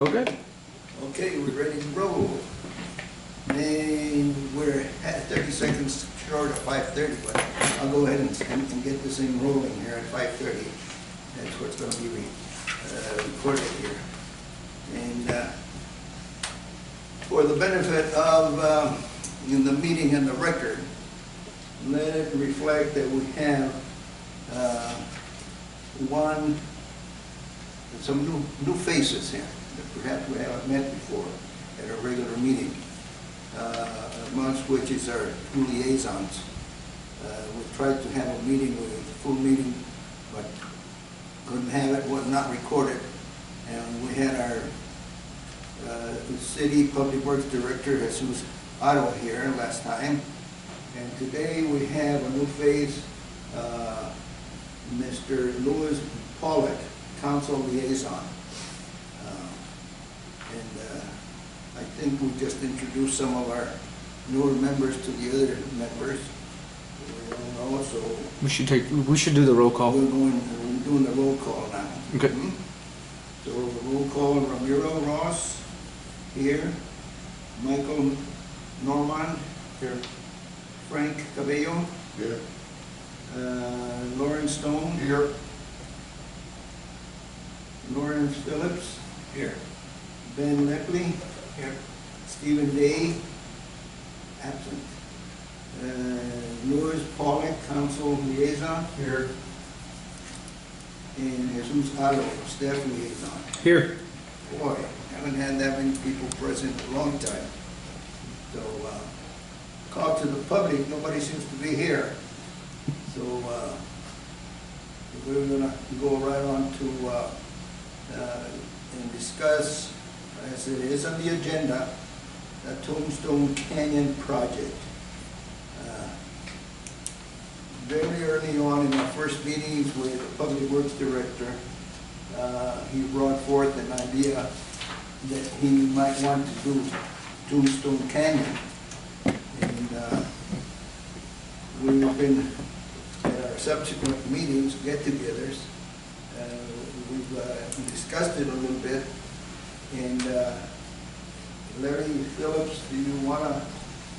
Okay. Okay, we're ready to roll. And we're at 30 seconds short of 5:30, but I'll go ahead and get this thing rolling here at 5:30. That's what's going to be recorded here. And for the benefit of in the meeting and the record, let it reflect that we have some new faces here that perhaps we haven't met before at a regular meeting, amongst which is our two liaisons. We tried to have a meeting with a full meeting, but couldn't have it, was not recorded. And we had our City Public Works Director, Jesus Ottawa, here last time. And today we have a new face, Mr. Louis Pollock, Council Liaison. I think we just introduced some of our newer members to the other members. We don't know, so We should do the roll call. we're doing the roll call now. Okay. So the roll call: Ramiro Ross here, Michael Norman Here. Frank Cabello, Here. Lawrence Stone, Here. Lawrence Phillips, Here. Ben Lepley, Here. Stephen Day, absent. Louis Pollock, Council Liaison, Here. and Jesus Otto, Staff Liaison. Here. Boy, haven't had that many people present in a long time. So, call to the public, nobody seems to be here. So, we're gonna go right on to, and discuss, as it is on the agenda, the Tombstone Canyon project. Very early on in our first meetings with the Public Works Director, he brought forth an idea that he might want to do Tombstone Canyon. And we've been, at our subsequent meetings, get-togethers, we've discussed it a little bit. And Larry Phillips, do you want to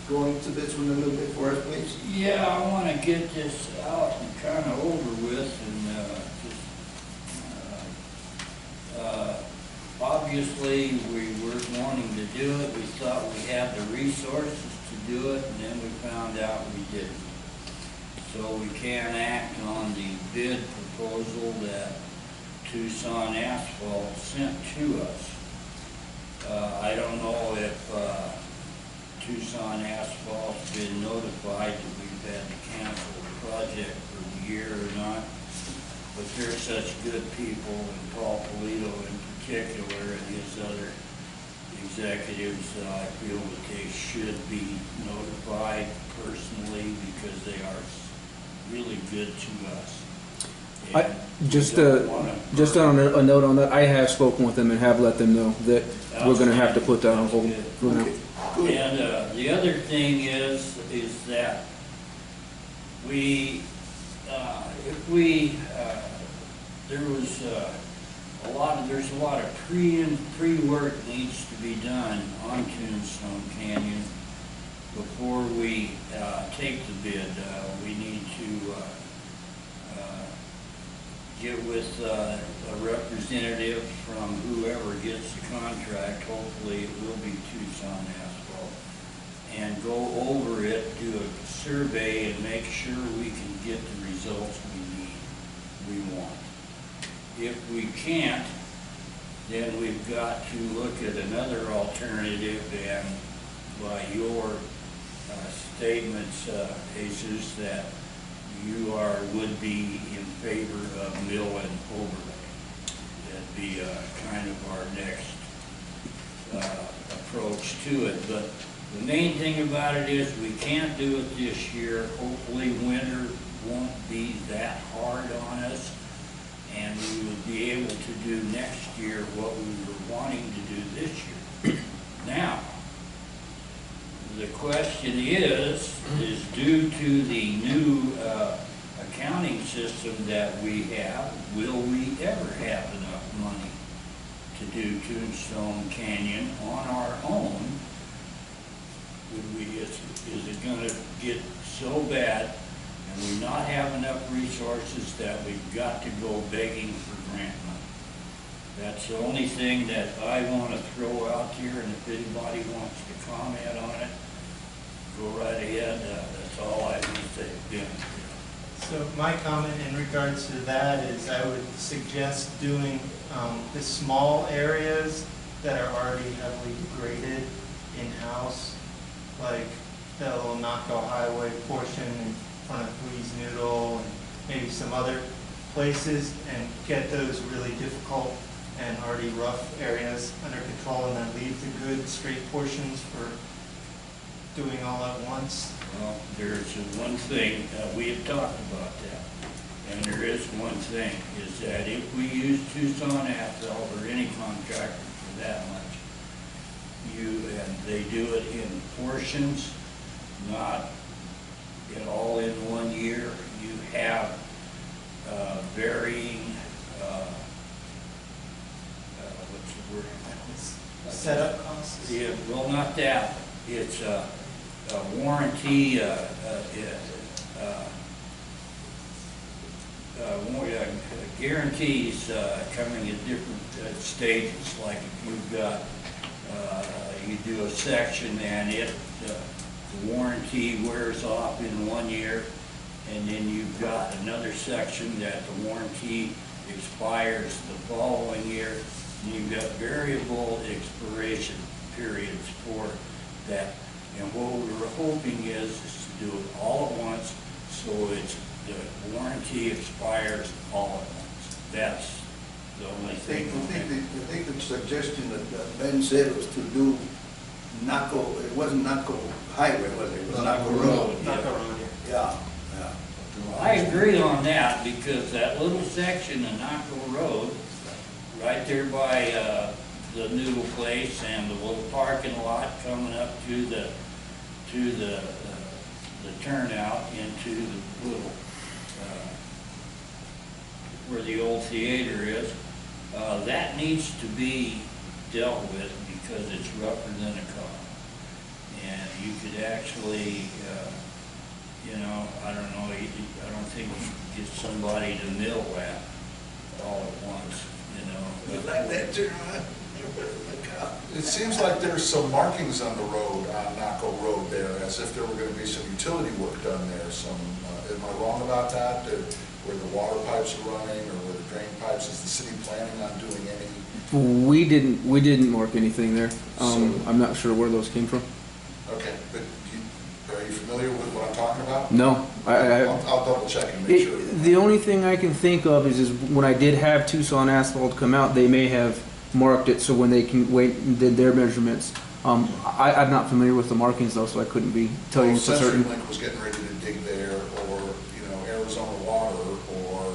go into this one a little bit for us, please? Yeah, I want to get this out and kind of over with, and obviously we were wanting to do it. We thought we had the resources to do it, and then we found out we didn't. So we can't act on the bid proposal that Tucson Asphalt sent to us. I don't know if Tucson Asphalt's been notified that we've had to cancel the project for the year or not, but they're such good people, and Paul Polito in particular and his other executives, I feel that they should be notified personally because they are really good to us. Just on a note on that, I have spoken with them and have let them know that we're going to have to put that on hold for now. And the other thing is that there's a lot of pre-work needs to be done on Tombstone Canyon before we take the bid. We need to get with a representative from whoever gets the contract. Hopefully it will be Tucson Asphalt, and go over it, do a survey, and make sure we can get the results we want. If we can't, then we've got to look at another alternative, and by your statements, Jesus, that you would be in favor of mill and overlay. That'd be kind of our next approach to it. But the main thing about it is we can't do it this year. Hopefully winter won't be that hard on us, and we will be able to do next year what we were wanting to do this year. Now, the question is due to the new accounting system that we have, will we ever have enough money to to do Tombstone Canyon on our own, is it gonna get so bad and we not have enough resources that we've got to go begging for grant money? That's the only thing that I wanna throw out here, and if anybody wants to comment on it, go right ahead. That's all I want to say. Yeah. So my comment in regards to that is I would suggest doing the small areas that are already heavily graded in-house, like that little Naco Highway portion in front of Louise Noodle and maybe some other places, and get those really difficult and already rough areas under control, and then leave the good straight portions for doing all at once. Well, there's one thing, we have talked about that, and there is one thing, is that if we use Tucson asphalt or any contractor for that much, and they do it in portions, not all in 1 year, you have varying, what's the word? Setup costs? Yeah, well, not that. It's a warranty, guarantees coming in different stages. Like if you've got, you do a section and the warranty wears off in 1 year, and then you've got another section that the warranty expires the following year, and you've got variable expiration periods for that. And what we're hoping is to do it all at once, so it's, the warranty expires all at once. That's the only thing. I think the suggestion that Ben said was to do Naco, it wasn't Naco Highway, was it? It was Naco Road. Naco Road, Yeah, yeah. Well, I agree on that, because that little section of Naco Road, right there by the new place and the little parking lot coming up to the turnout into the little where the old theater is, that needs to be dealt with because it's rougher than a car. And you could actually, you know, I don't know, I don't think you could get somebody to mill that all at once, you know. You like that turn on? It seems like there's some markings on the road, on Naco Road there, as if there were going to be some utility work done there. Some, am I wrong about that? Where the water pipes are running, or where the drain pipes? Is the city planning on doing any? We didn't mark anything there. I'm not sure where those came from. Okay, but are you familiar with what I'm talking about? No, I'll double check and make sure. The only thing I can think of is when I did have Tucson Asphalt come out, they may have marked it so when they can wait and did their measurements. I'm not familiar with the markings though, so I couldn't tell you for certain. CenturyLink was getting ready to dig there, or Arizona Water, or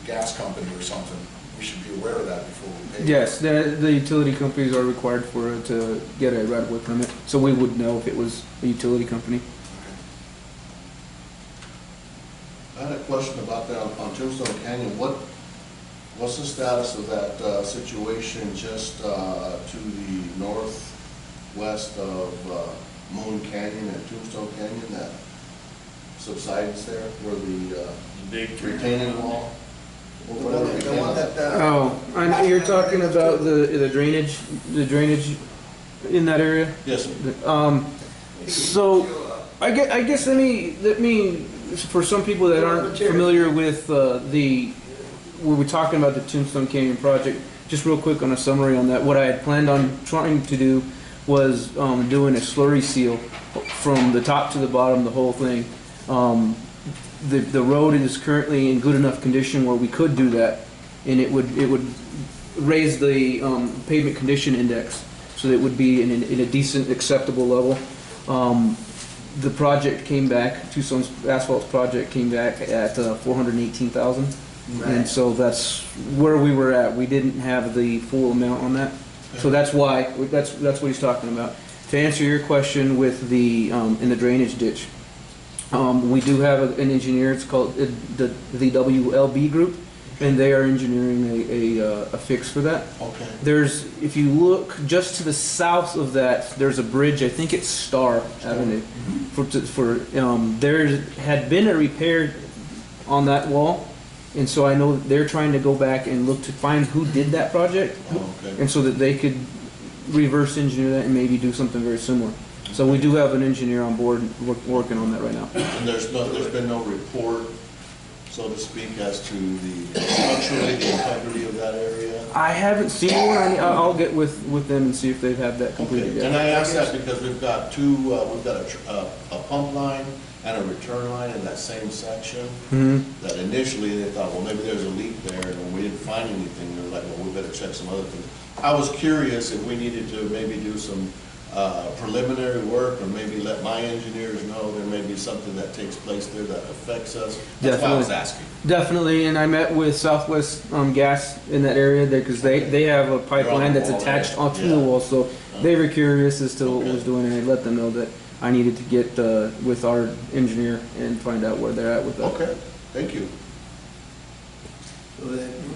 gas company or something. We should be aware of that before we pay. Yes, the utility companies are required to get a right-of-way permit, so we would know if it was a utility company. I had a question about that on Tombstone Canyon. What's the status of that situation just to the northwest of Moon Canyon and Tombstone Canyon, that subsidence there, where the big retaining wall? The one that, And you're talking about the drainage in that area? Yes, sir. So I guess let me for some people that aren't familiar with we were talking about the Tombstone Canyon project, just real quick on a summary on that. What I had planned on trying to do was doing a slurry seal from the top to the bottom, the whole thing. The road is currently in good enough condition where we could do that, and it would raise the pavement condition index, so that it would be in a decent, acceptable level. The project came back, Tucson Asphalt's project came back at $418,000. And so that's where we were at. We didn't have the full amount on that. So that's why, that's what he's talking about. To answer your question with the, in the drainage ditch, we do have an engineer, it's called the WLB Group, and they are engineering a fix for that. Okay. There's, if you look just to the south of that, there's a bridge, I think it's Star Avenue. There had been a repair on that wall, and so I know they're trying to go back and look to find who did that project, Oh, okay. and so that they could reverse engineer that and maybe do something very similar. So we do have an engineer on board working on that right now. And there's been no report, so to speak, as to structurally the integrity of that area? I haven't seen one. I'll get with them and see if they have that completed Okay, and yet. I ask that because we've got a pump line and a return line in that same section. Mhm. That initially they thought, well, maybe there's a leak there, and when we didn't find anything, they were like, well, we better check some other things. I was curious if we needed to maybe do some preliminary work, or maybe let my engineers know there may be something that takes place there that affects us. That's why I was asking. Definitely, and I met with Southwest Gas in that area there because they have a pipeline that's They're on the attached wall, onto yeah. the wall, so they were curious as to what Okay. was doing, and I let them know that I needed to get with our engineer and find out where they're at with that. Okay, thank you.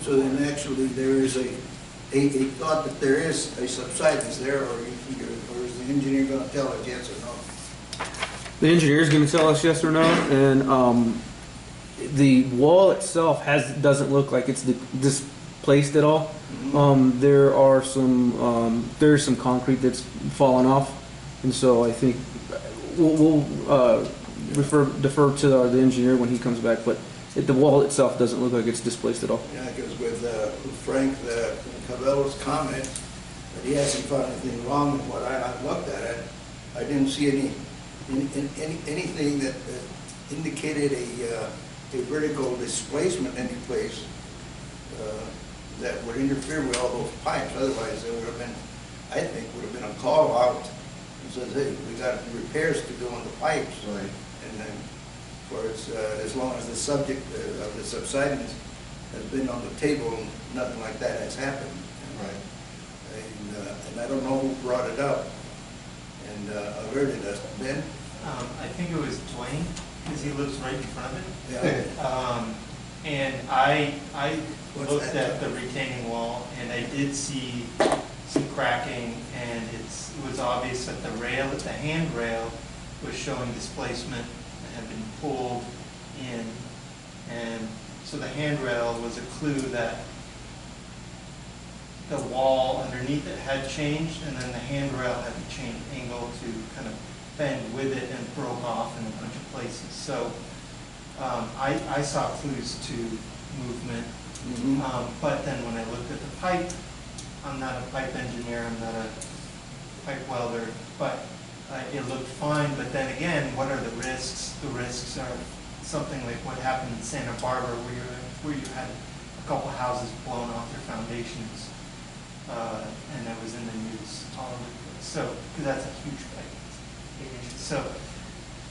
So then actually there is a thought that there is a subsidence there, or is the engineer gonna tell us yes or no? The engineer is going to tell us yes or no, and the wall itself doesn't look like it's displaced at all. There's some concrete that's fallen off, and so I think we'll defer to the engineer when he comes back. But the wall itself doesn't look like it's displaced at all. Yeah, because with Frank Cabello's comment, that he hasn't found anything wrong with what I looked at it, I didn't see anything that indicated a vertical displacement any place that would interfere with all those pipes. Otherwise, there would have been, I think, would have been a call out that says, hey, we got repairs to do on the pipes. Right. And then, for as long as the subject of the subsidence has been on the table, nothing like that has happened. Right. And I don't know who brought it up, and alerted us. Ben? I think it was Dwayne, because he lives right in front of it. Yeah. And I What's looked that? at the retaining wall, and I did see some cracking, and it was obvious that the handrail was showing displacement that had been pulled in. And so the handrail was a clue that the wall underneath it had changed, and then the handrail had to change angle to kind of bend with it and broke off in a bunch of places. So I saw clues to movement. But then when I looked at the pipe, I'm not a pipe engineer, I'm not a pipe welder, but it looked fine. But then again, what are the risks? The risks are something like what happened in Santa Barbara, where you had a couple houses blown off their foundations, and that was in the news all over the place. So, because that's a huge pipe. So,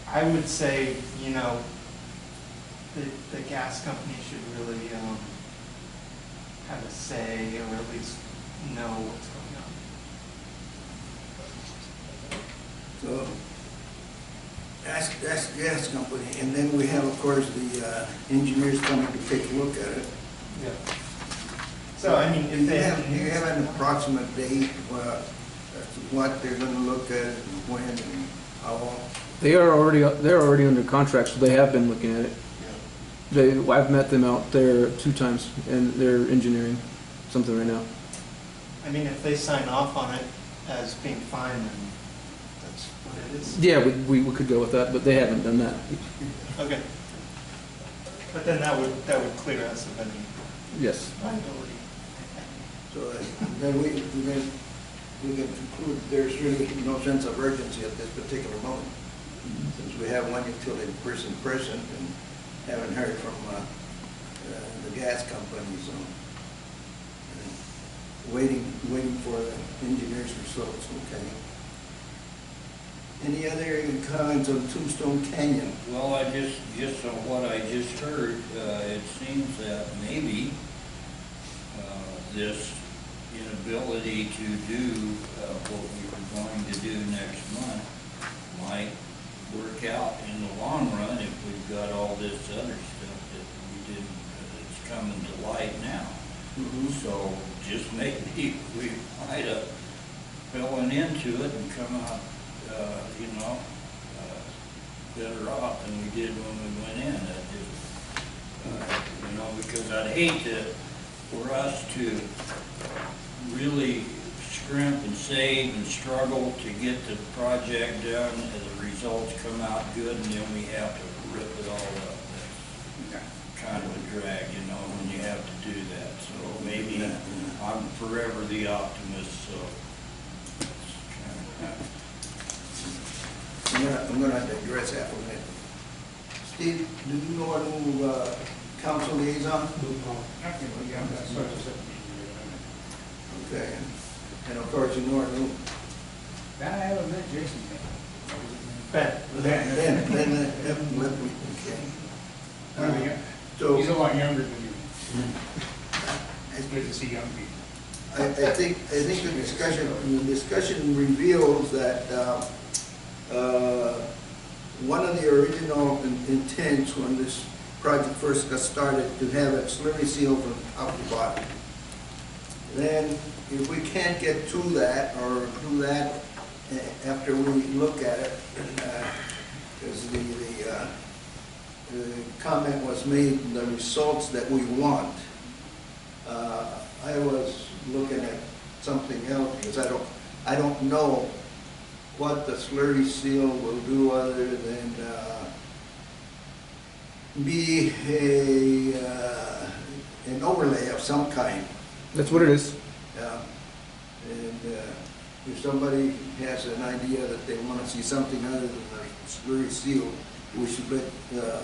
I would say, the gas company should really have a say, or at least know what's going on. So, ask the gas company, and then we have, of course, the engineers coming to take a look at it. Yeah. So, I mean, Do if you they have an approximate date, what they're gonna look at, and when, and how long? They're already under contract, so they have been looking at it. I've met them out there 2 times, and they're engineering something right now. I mean, if they sign off on it as being fine, then that's what it is. Yeah, we could go with that, but they haven't done that. Okay. But then that would clear us of any Yes. liability. So then we can conclude there's really no sense of urgency at this particular moment, since we have one utility person present and haven't heard from the gas company, so waiting for the engineer's results. Okay. Any other comments on Tombstone Canyon? Well, just on what I just heard, it seems that maybe this inability to do what we were going to do next month might work out in the long run if we've got all this other stuff that we didn't, that's coming to light now. Mhm. So just maybe we might have fallen into it and come out, you know, better off than we did when we went in. That just, you know, because I'd hate for us to really scrimp and save and struggle to get the project done, and the results come out good, and then we have to rip it all up. That's kind of a drag, you know, when you have to do that. So maybe I'm forever the optimist, so. I'm gonna digress that for a minute. Steve, do you know our new council liaison? Okay, and of course, you know our new, I haven't met Jason Ben, then, okay. So, He's a lot younger than you. It's good to see young people. I think the discussion reveals that, one of the original intents when this project first got started to have a slurry seal from top to bottom. Then, if we can't get to that or do that after we look at it, because the comment was made, the results that we want. I was looking at something else because I don't know what the slurry seal will do other than be an overlay of some kind. That's what it is. And if somebody has an idea that they want to see something other than a slurry seal, we should let the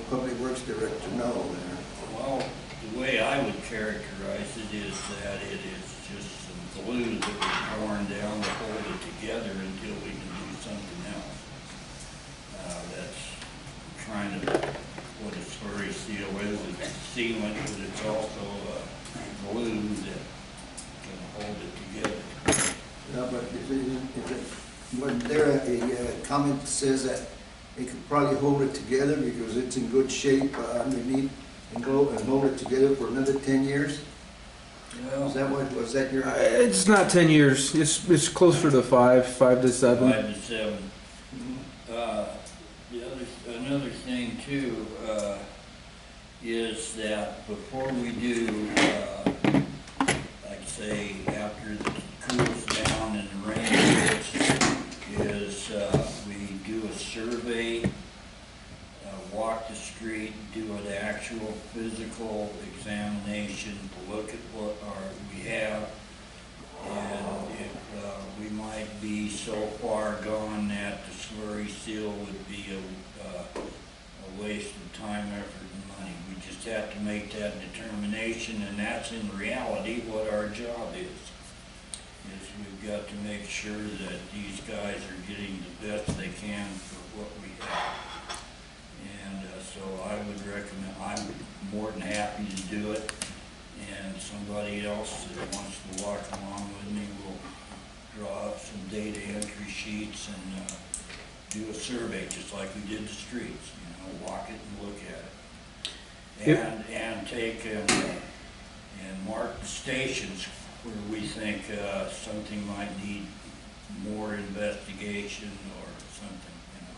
Public Works Director know there. Well, the way I would characterize it is that it is just some glue that was worn down to hold it together until we can do something else. That's trying to, what a slurry seal is, it's sealant, but it's also glue that can hold it together. But wasn't there a comment that says that it could probably hold it together because it's in good shape underneath and hold it together for another 10 years? Is that what, was that your? It's not 10 years. It's closer to 5 to 7. 5 to 7. Another thing too, is that before we do, like say, after it cools down and the rain hits, is we do a survey, walk the street, do an actual physical examination to look at what we have. And if we might be so far gone that the slurry seal would be a waste of time, effort, and money. We just have to make that determination, and that's in reality what our job is we've got to make sure that these guys are getting the best they can for what we have. And so I would recommend, I'm more than happy to do it, and somebody else that wants to walk along with me will draw up some data entry sheets and do a survey, just like we did the streets, you know, walk it and look at it. And take and mark the stations where we think something might need more investigation or something, you know.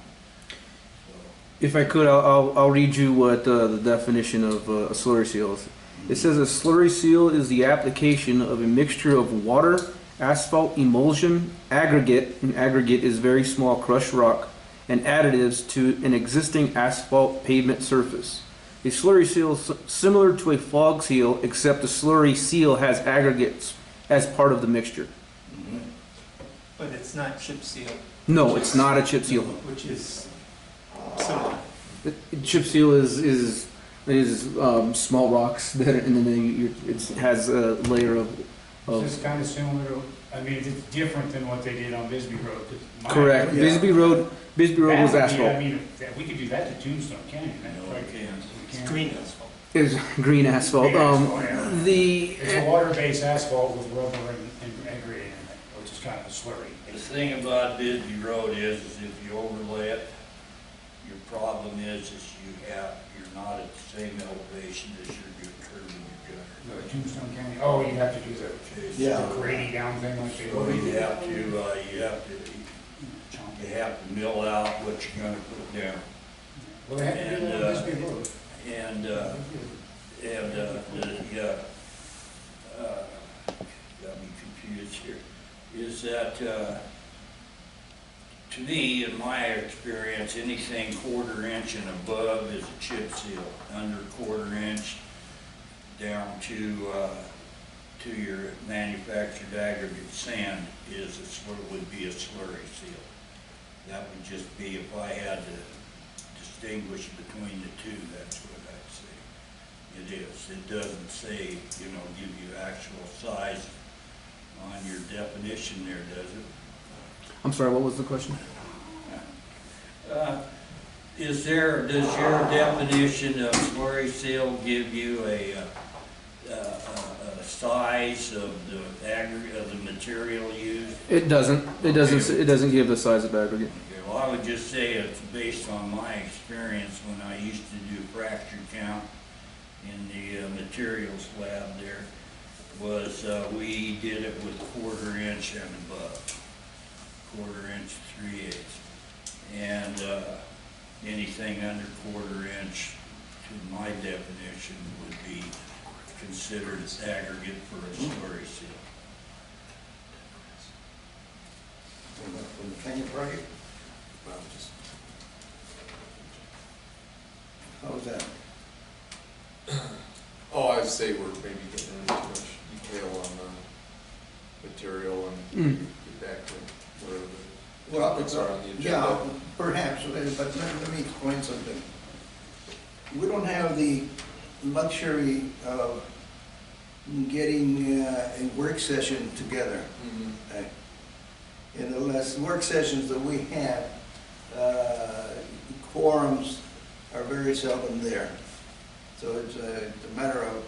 So. If I could, I'll read you what the definition of a slurry seal is. It says a slurry seal is the application of a mixture of water, asphalt emulsion, aggregate, and aggregate is very small crushed rock, and additives to an existing asphalt pavement surface. A slurry seal is similar to a fog seal, except the slurry seal has aggregates as part of the mixture. but it's not chip seal, No, it's not a chip seal. which is similar. Chip seal is small rocks that, and then it has a layer of. It's just kind of similar to, I mean, it's different than what they did on Bisbee Road. 'Cause Correct. Yeah. Bisbee Road was That would be- asphalt. I mean, we could do that to Tombstone Canyon. That's No, right. we can't. We It's green asphalt. It was green asphalt. Green asphalt, yeah. The It's a water-based asphalt with rubber and aggregate in it, which is kind of a slurry. The thing about Bisbee Road is if you overlay it, your problem is you're not at the same elevation as your curb and your gutter. The Tombstone Canyon, oh, you have to do Yeah. the grady down thing like they So do. you have to mill out what you're gonna put down. Well, they have to do that on Bisbee Road. Got me confused here, is that, to me, in my experience, anything 1/4 inch and above is a chip seal. Under 1/4 inch down to your manufactured aggregate sand would be a slurry seal. That would just be, if I had to distinguish between the two, that's what I'd say. It is. It doesn't say, give you actual size on your definition there, does it? I'm sorry, what was the question? Does your definition of slurry seal give you a size of the aggregate, of the material used? It doesn't. It doesn't give the size of aggregate. Okay, well, I would just say it's based on my experience when I used to do fracture count in the materials lab there, was we did it with 1/4 inch and above, 1/4 inch 3/8. And anything under 1/4 inch, to my definition, would be considered as aggregate for a slurry seal. From the Canyon project? How's that? Oh, I'd say we're maybe getting into too much detail on the material and get back to whatever the topics are on the agenda. Yeah, perhaps, but let me explain something. We don't have the luxury of getting a work session together. Mhm. In the last work sessions that we have, quorums are very seldom there. So it's a matter of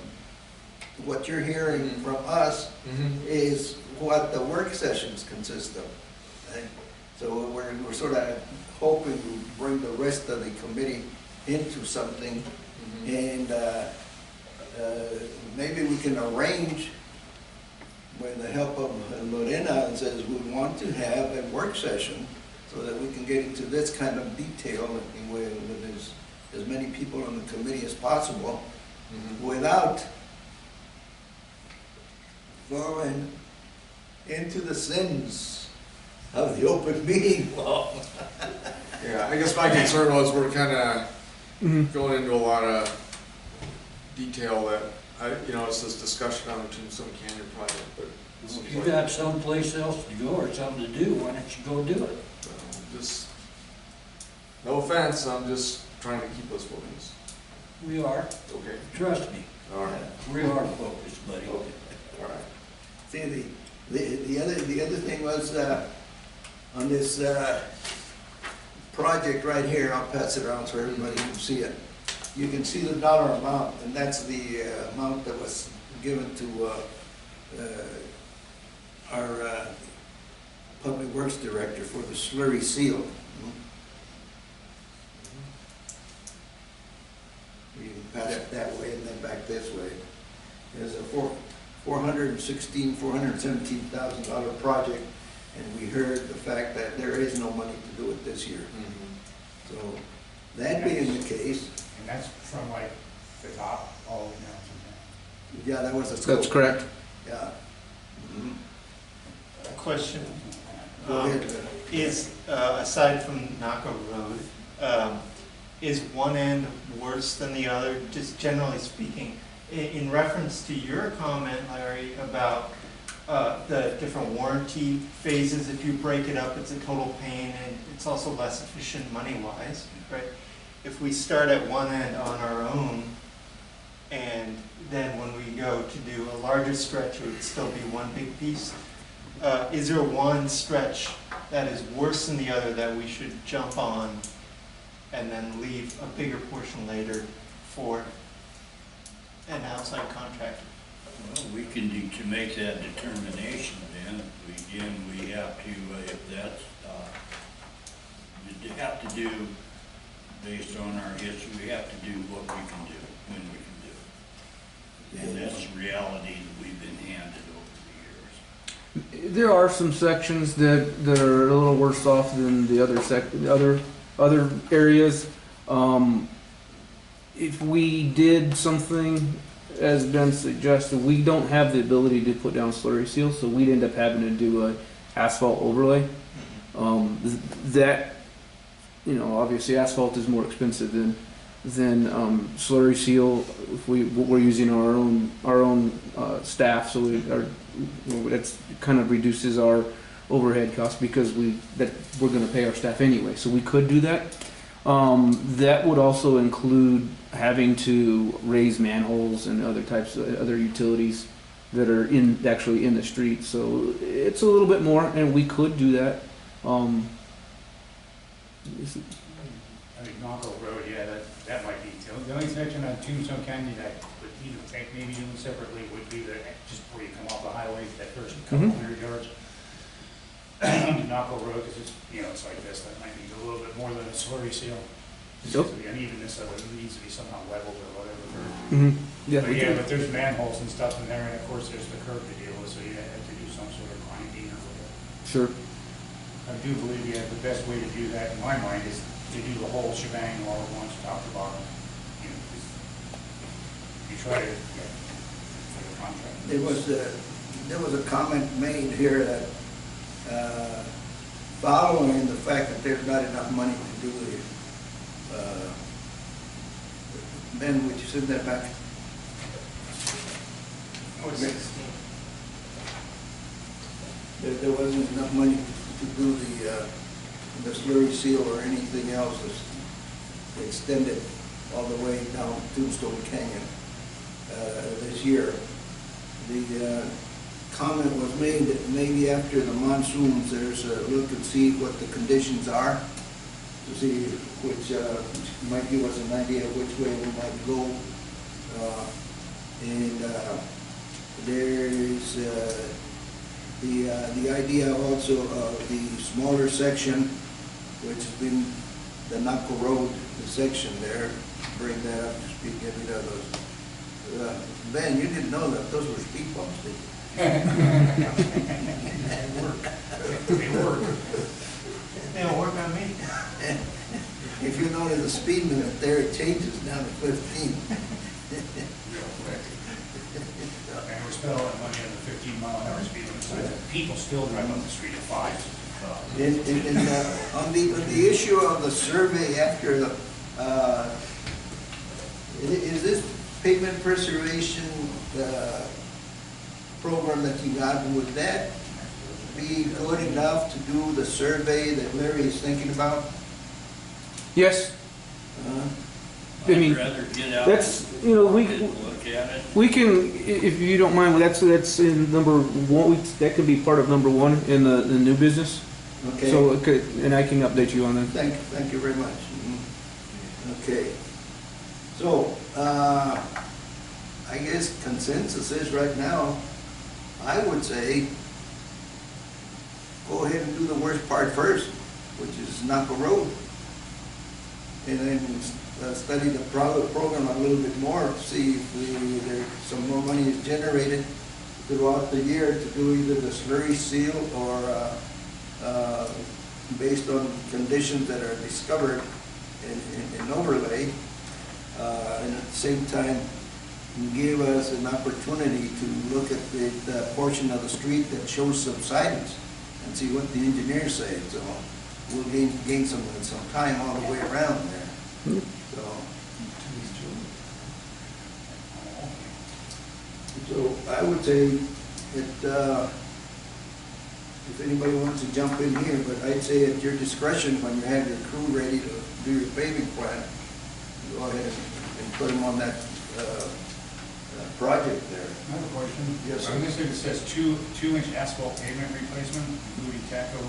what you're hearing from us is what the work sessions consist of. Right? So we're sort of hoping to bring the rest of the committee into something, and maybe we can arrange, with the help of Lorena, and says we want to have a work session so that we can get into this kind of detail with as many people on the committee as possible, without going into the sins of the open meeting law. Yeah, I guess my concern was we're kind of going into a lot of detail that, it's this discussion on the Tombstone Canyon project, but it If seems you like, got someplace else to go or something to do, why don't you go do it? just, no offense, I'm just trying to keep us focused. We are, Okay, trust me, all right, we are focused, buddy. all right. See, the other thing was, on this, project right here, I'll pass it around so everybody can see it. You can see the dollar amount, and that's the amount that was given to, our, Public Works Director for the slurry seal. You can pass it that way and then back this way. There's a $417,000 project, and we heard the fact that there is no money to do it this year. So, that being the case, And that's from like the top all the way down to the yeah, that was the scope. That's correct. Yeah. Question. Go ahead. Is, aside from Naco Road, is one end worse than the other, just generally speaking? In reference to your comment, Larry, about the different warranty phases, if you break it up, it's a total pain, and it's also less efficient money-wise, right? If we start at one end on our own, and then when we go to do a larger stretch, it would still be one big piece. Is there one stretch that is worse than the other that we should jump on and then leave a bigger portion later for an outside contractor? Well, we can to make that determination then, we have to, if that's, you have to do based on our history, we have to do what we can do, when we can do it. And that's the reality that we've been handed over the years. There are some sections that are a little worse off than the other areas. If we did something, as Ben suggested, we don't have the ability to put down slurry seals, so we'd end up having to do a asphalt overlay. That, you know, obviously asphalt is more expensive than slurry seal. If we're using our own staff, so that's kind of reduces our overhead cost because we're going to pay our staff anyway. So we could do that. That would also include having to raise manholes and other types of other utilities that are actually in the street. So it's a little bit more, and we could do that. I think Naco Road, yeah, that might be, the only section on Tombstone Canyon that would either think maybe doing separately would be just before you come off the highway, that first couple hundred yards. Naco Road, because it's, you know, it's like this, that might need a little bit more than a slurry seal. Just Yep. because of the unevenness of it, it needs to be somehow leveled or whatever. Yeah, But yeah, but there's manholes and stuff in there, and of course there's the curb to deal with, so you have to do some sort of grinding or whatever. sure. I do believe, yeah, the best way to do that, in my mind, is to do the whole shebang all at once, top to bottom. You know, 'cause you try to, yeah, for the contract. There was a comment made here that, following the fact that there's not enough money to do it, Ben, would you send that back? There wasn't enough money to do the slurry seal or anything else that's extended all the way down Tombstone Canyon this year. The comment was made that maybe after the monsoons, there's a look and see what the conditions are, to see which might give us an idea of which way we might go. There's the idea also of the smaller section, which has been the Naco Road, the section there, bring that up to speed, get rid of those. Ben, you didn't know that those were speed bumps, did you? They work. They don't work on me. If you notice the speed limit there, it changes down to 15. And we're spending a lot of money on the 15-mile-an-hour speed limit, so people still drive up the street at 5. On the issue of the survey after the, is this pavement preservation program that you got, would that be good enough to do the survey that Larry is thinking about? Yes. I mean, I'd rather get out that's, and you know, look at it. we can, if you don't mind, that's in number one. That could be part of number one in the new business. Okay. So it could, and I can update you on that. Thank you very much. Okay. So, I guess consensus is right now, I would say, go ahead and do the worst part first, which is Naco Road. And then study the program a little bit more, see if there's some more money is generated throughout the year to do either the slurry seal or based on conditions that are discovered in overlay. And at the same time, give us an opportunity to look at the portion of the street that shows subsidence and see what the engineers say. So we'll gain some time all the way around there. So I would say that if anybody wants to jump in here, but I'd say at your discretion when you have your crew ready to do your paving plan, go ahead and put them on that project there. I have a question. Yes, sir. On this, it says 2-inch asphalt pavement replacement, including taco.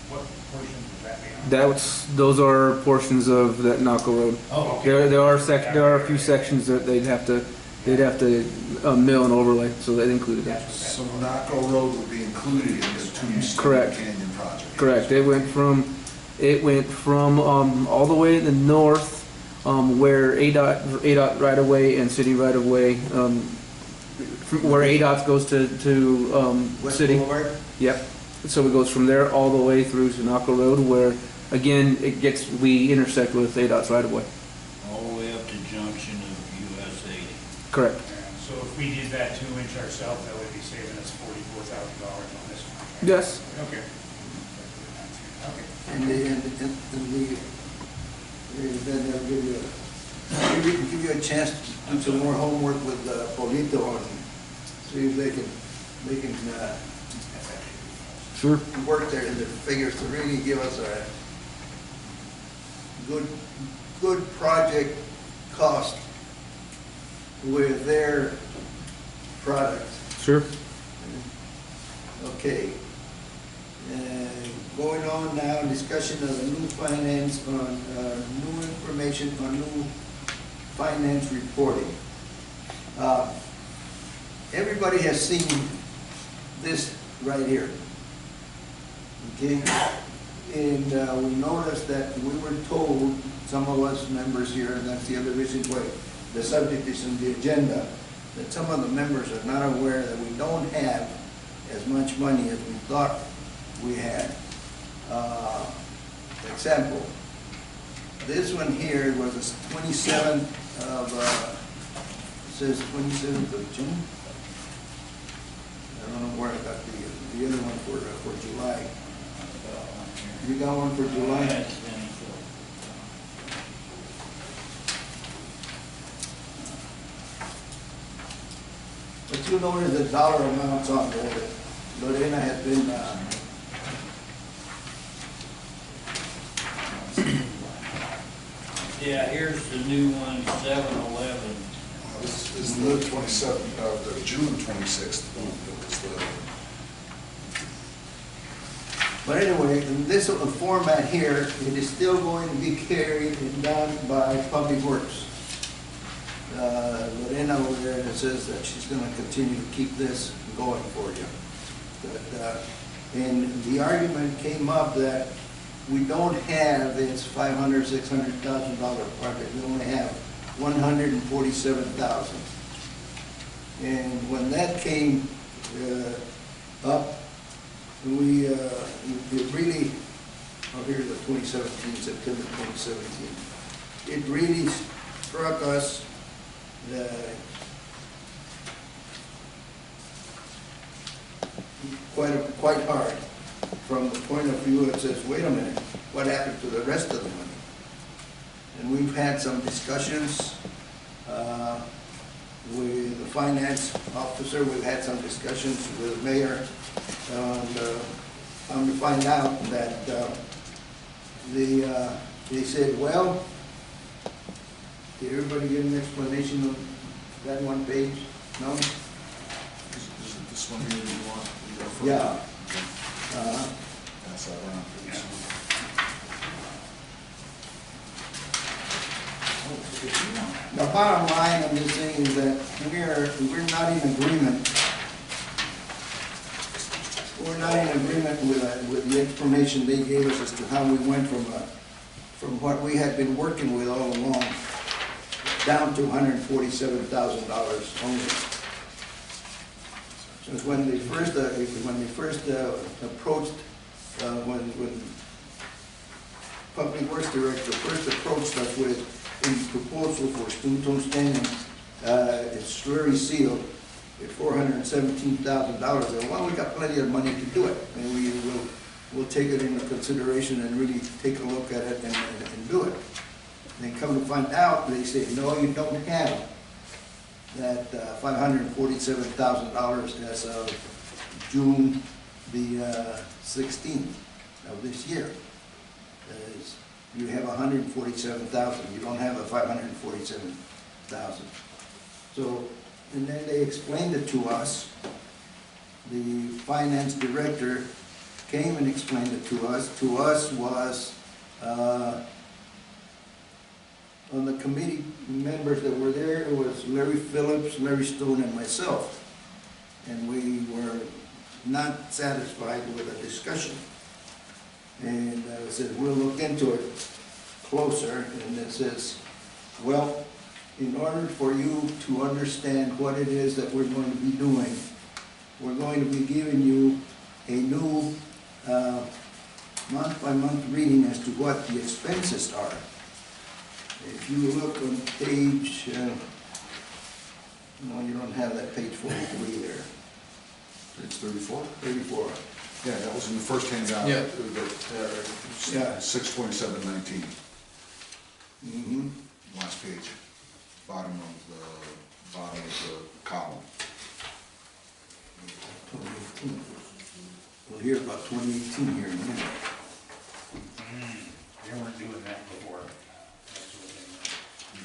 What portion would that be on? Those are portions of that Naco Road. Oh, okay. There are a few sections that they'd have to mill and overlay, so that included that. So Naco Road would be included in the Tombstone Correct. Canyon project? Correct. It went from all the way in the north where ADOT right of way and city right of way, where ADOT goes to West city. Boulevard? Yep. So it goes from there all the way through Sunoco Road, where again we intersect with ADOT's right of way. All the way up to junction of US 80. Correct. And so if we did that 2-inch ourselves, that would be saving us $44,000 on this contract. Yes. Okay. Okay. Then they'll give you a chance to do some more homework with Polito and see if they can Sure. work their figures to really give us a good project cost with their product. Sure. Okay. Going on now, discussion of the new finance on, new information on new finance reporting. Everybody has seen this right here. Okay? And we noticed that we were told, some of us members here, and that's the other reason why the subject is on the agenda, that some of the members are not aware that we don't have as much money as we thought we had. Example, this one here was the 27th of, it says 27th of June. I don't know where I got the other one for July. You got one for July? But you notice the dollar amounts on there that Lorena has been, Yeah, here's the new one, 7-Eleven. This is the 27th, the June 26th. but anyway, in this format here, it is still going to be carried and done by Public Works. Lorena over there says that she's gonna continue to keep this going for you. But, and the argument came up that we don't have this $500,000, $600,000 project. We only have $147,000. And when that came up, we it really, oh, here's the 2017, September 2017. It really struck us quite hard, from the point of view that says, wait a minute, what happened to the rest of the money? And we've had some discussions with the finance officer, we've had some discussions with the mayor, and come to find out that they said, well, did everybody get an explanation of that one page? No? This one here you want? You go first? Yeah. Pass that around, please. The bottom line of this thing is that we're not in agreement. We're not in agreement with the information they gave us as to how we went from what we had been working with all along down to $147,000 only. Since when they first approached, when Public Works Director first approached us with a proposal for Tombstone Canyon, it's slurry sealed at $417,000. Well, we got plenty of money to do it, and we'll take it into consideration and really take a look at it and do it. And then come to find out, they say, no, you don't have that $547,000 as of June the 16th of this year. You have $147,000. You don't have a $547,000. So, and then they explained it to us. The finance director came and explained it to us. To us was on the committee members that were there, it was Larry Phillips, Larry Stone, and myself. And we were not satisfied with the discussion. And I said, we'll look into it closer, and it says, Well, in order for you to understand what it is that we're going to be doing, we're going to be giving you a new month-by-month reading as to what the expenses are. If you look on page, no, you don't have that page 43 there, It's 34? 34. Yeah, that was in the first handout. Yeah. Yeah. 62719, Mm-hmm. last page, bottom of the column. 2018. We'll hear about 2018 here in a minute. They weren't doing that before. That's what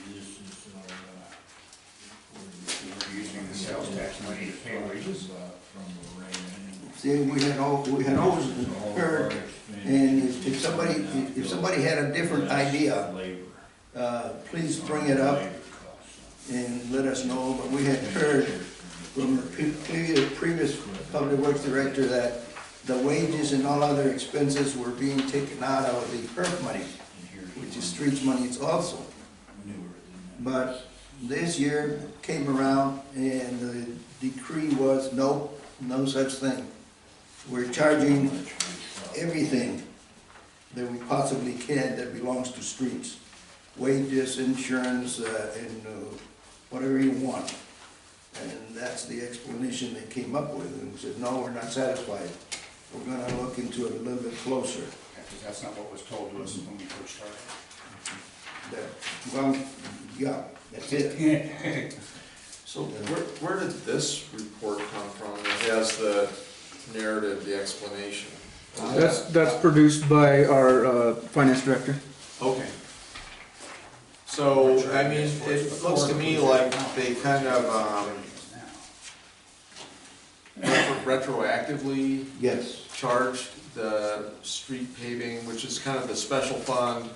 they This is, were using the sales tax money to pay wages. from Lorraine. See, we had always heard, and if somebody had a different idea, please bring it up and let us know, but we had heard from the previous public works director that the wages and all other expenses were being taken out of the HERF money, which is streets money also. But this year came around and the decree was, no such thing. We're charging everything that we possibly can that belongs to streets. Wages, insurance, and whatever you want. And that's the explanation they came up with, and we said, no, we're not satisfied. We're gonna look into it a little bit closer. Because that's not what was told to us when we first started. Well, yeah, that's it. So where did this report come from? It has the narrative, the explanation. That's produced by our finance director. Okay. So, I mean, it looks to me like they kind of retroactively Yes. charged the street paving, which is kind of the special fund.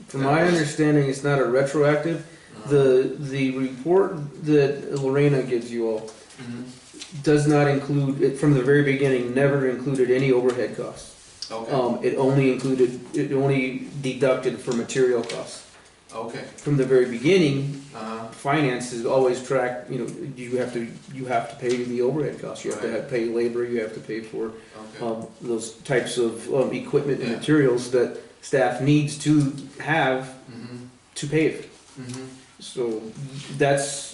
From my understanding, it's not a retroactive. The report that Lorena gives you all Mhm. does not include, it from the very beginning, never included any overhead costs. Okay, It only deducted for material costs. okay, From the very beginning, uh-huh, finance is always tracked, you have to pay the overhead costs. You have to Right. pay labor, you have to pay for okay, those types of equipment and Yeah. materials that staff needs to have mhm, to pave. mhm. So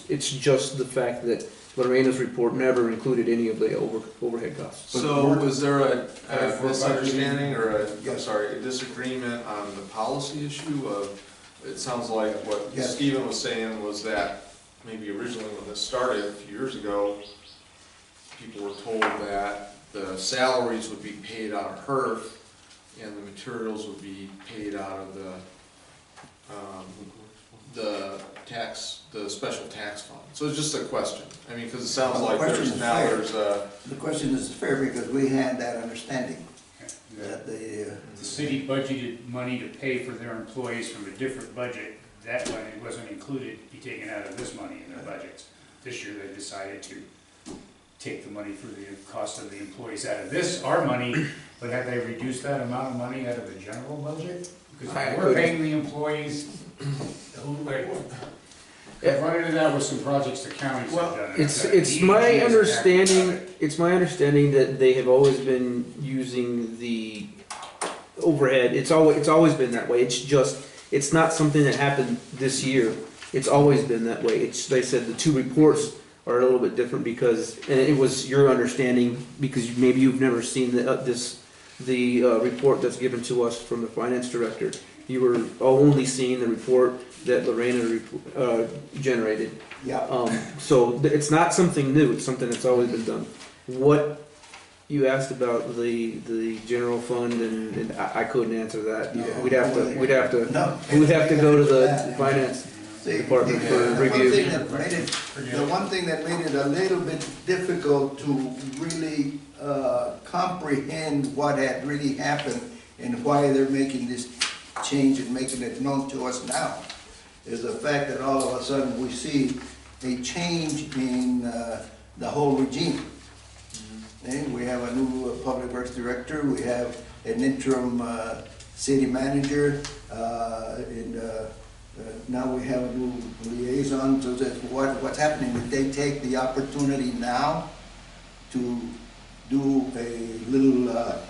it's just the fact that Lorena's report never included any of the overhead costs. So was there a If we're misunderstanding or Yes. a disagreement on the policy issue of, it sounds like what Yes. Stephen was saying was that maybe originally when this started a few years ago, people were told that the salaries would be paid out of HERF and the materials would be paid out of the special tax fund. So it's just a question. I mean, because it sounds like there's a, The question is fair because we had that understanding that The city budgeted money to pay for their employees from a different budget. That money wasn't included, be taken out of this money in their budgets. This year they decided to take the money for the cost of the employees out of this, our money, but have they reduced that amount of money out of the general budget? Because we're paying the employees who, like, I've run into that with some projects the counties have done. It's my understanding that they have always been using the overhead. It's always been that way. It's not something that happened this year. It's always been that way. They said the two reports are a little bit different because, and it was your understanding, because maybe you've never seen the report that's given to us from the finance director. You were only seeing the report that Lorena generated. Yeah. So it's not something new, it's something that's always been done. What you asked about the general fund, and I couldn't answer that. Yeah. We'd have to No. go to the finance department for review. The one thing that made it a little bit difficult to really comprehend what had really happened and why they're making this change and making it known to us now is the fact that all of a sudden we see a change in the whole regime. And we have a new public works director, we have an interim city manager, and Now we have a new liaison, so that what's happening, is they take the opportunity now to do a little, a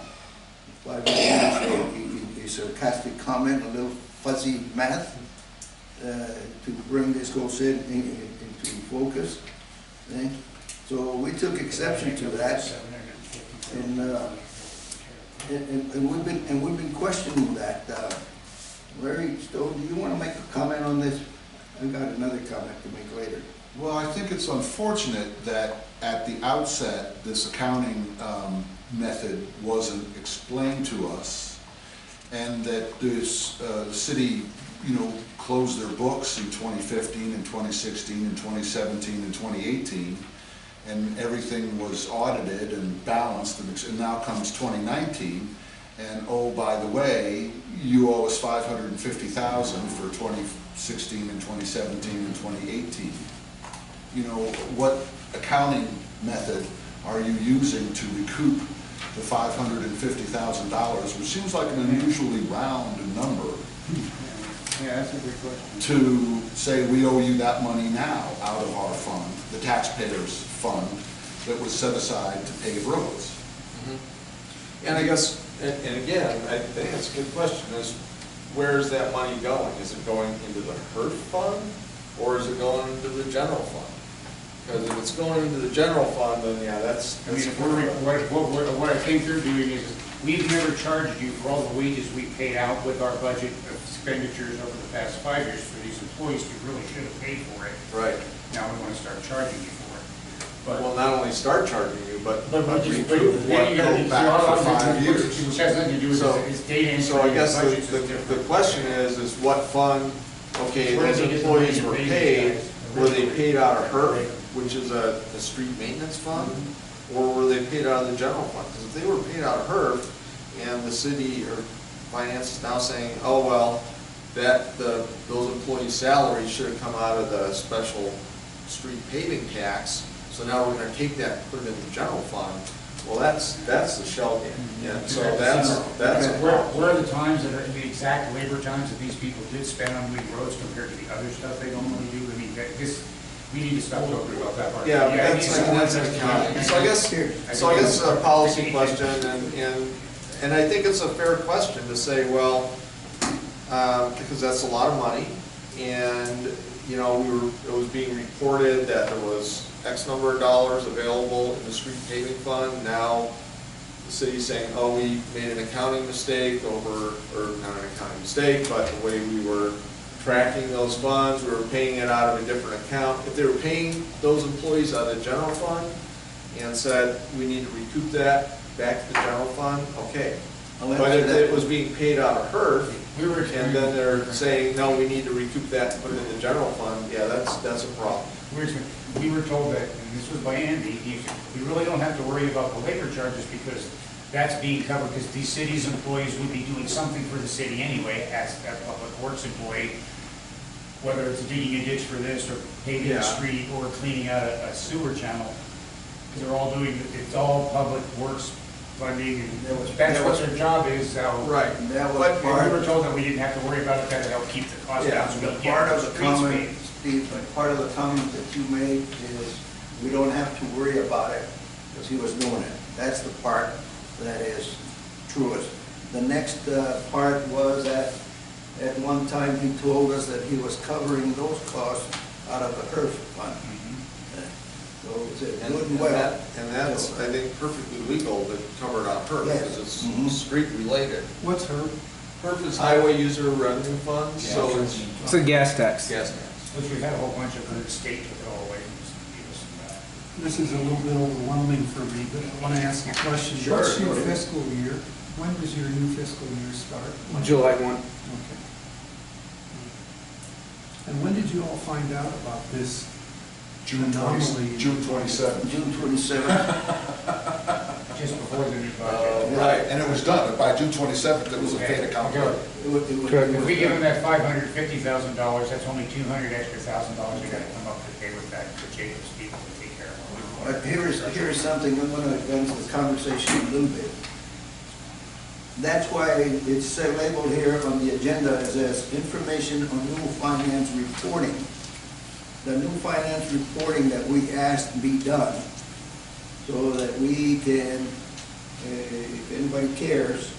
sarcastic comment, a little fuzzy math, to bring this whole thing into focus. Okay? So we took exception to that, and we've been questioning that. Larry Stowe, do you want to make a comment on this? I've got another comment to make later. Well, I think it's unfortunate that at the outset, this accounting method wasn't explained to us, and that this city, closed their books in 2015 and 2016 and 2017 and 2018, and everything was audited and balanced, and now comes 2019, and oh, by the way, you owe us $550,000 for 2016 and 2017 and 2018. What accounting method are you using to recoup the $550,000, which seems like an unusually round number? Yeah, that's a good question. To say we owe you that money now out of our fund, the taxpayers' fund that was set aside to pave roads. And I guess, and again, I think it's a good question, is where is that money going? Is it going into the HERF fund, or is it going into the general fund? Because if it's going into the general fund, then yeah, that's. I mean, what I think they're doing is, we've never charged you for all the wages we paid out with our budget of expenditures over the past 5 years for these employees. We really should have paid for it. Right. Now we want to start charging you for it. But Well, not only start charging you, but Recoup then what go back for 5 years. Which has nothing to do with So- his data entry. So I guess and budgets is the different. question is what fund, okay, Where those did they get the employees money were to pay paid, these guys? were they paid out of HERF, which is a street maintenance fund, or were they paid out of the general fund? Because if they were paid out of HERF, and the city or finance is now saying, oh, well, those employees' salaries should have come out of the special street paving tax, so now we're gonna take that and put it in the general fund, well, that's the shell game. Yeah, so that's a problem. Where are the times that are the exact labor times that these people did spend on doing roads compared to the other stuff they normally do? I mean, we need to stop talking about that part. Yeah, but that's an accounting. So I guess it's a policy question, and I think it's a fair question to say, well, because that's a lot of money, and, it was being reported that there was X number of dollars available in the street paving fund. Now, the city's saying, oh, we made an accounting mistake or not an accounting mistake, but the way we were tracking those funds, we were paying it out of a different account. If they were paying those employees out of the general fund and said, we need to recoup that back to the general fund, okay. But if it was being paid out of HERF, and then they're saying, no, we need to recoup that and put it in the general fund, yeah, that's a problem. We were told that, and this was by Andy, we really don't have to worry about the labor charges because that's being covered, because these city's employees would be doing something for the city anyway, as a public works employee, whether it's digging a ditch for this, or paving a street, or cleaning out a sewer channel. They're all doing, it's all public works funding, and that's what their job is, so. Right. That was But part, we were told that we didn't have to worry about it, that helped keep the cost down, so we the get part of the the streets comment, paved. Steve, part of the comment that you made is, we don't have to worry about it, because he was doing it. That's the part that is truest. The next part was that, at one time, he told us that he was covering those costs out of the HERF fund. So it's And good and well. and that's, I think, perfectly legal to cover it on HERF, Yes. because it's Mhm. street related. What's HERF? HERF is Highway User Revenue Fund, so it's It's a gas tax. gas tax. Which we've had a whole bunch of good state to go away from this. This is a little bit overwhelming for me, but I want to ask a question. Sure. What's your fiscal year? When does your new fiscal year start? July 1. Okay. And when did you all find out about this anomaly? June 27th. June 27th. Just before the new budget. Right, and it was done, by June 27th, it was a paid account. If we give them that $550,000, that's only $200 extra $1,000 they gotta come up to pay with that, the Jacobs people to take care of it. But here is something, I'm going to advance the conversation a little bit. that's why it's labeled here on the agenda as information on new finance reporting. The new finance reporting that we asked be done, so that we can, if anybody cares,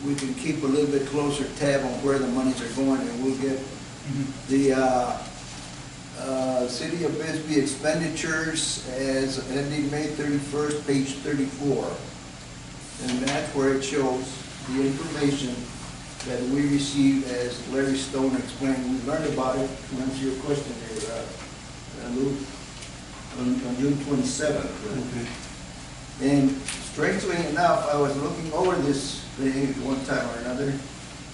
we can keep a little bit closer tab on where the monies are going, and we'll get the City of Bisbee expenditures as ending May 31st, page 34. And that's where it shows the information that we received, as Larry Stone explained. We learned about it, to answer your question there, Lou, on June 27th. Okay. And strangely enough, I was looking over this thing at one time or another,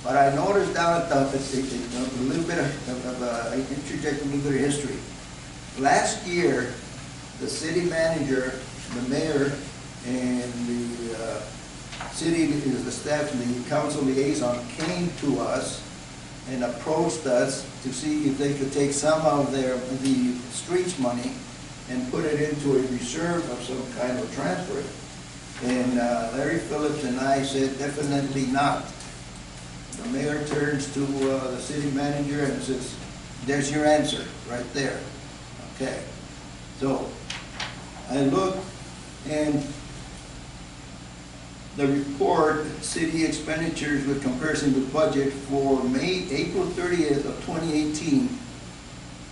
but I noticed down at the, a little bit of interject a little bit of history. Last year, the city manager, the mayor, and the city, the staff, and the council liaison came to us and approached us to see if they could take some of the streets money and put it into a reserve of some kind of transfer. And Larry Phillips and I said, definitely not. The mayor turns to the city manager and says, there's your answer, right there. Okay. So I looked, and the report, city expenditures with comparison to budget for April 30th of 2018,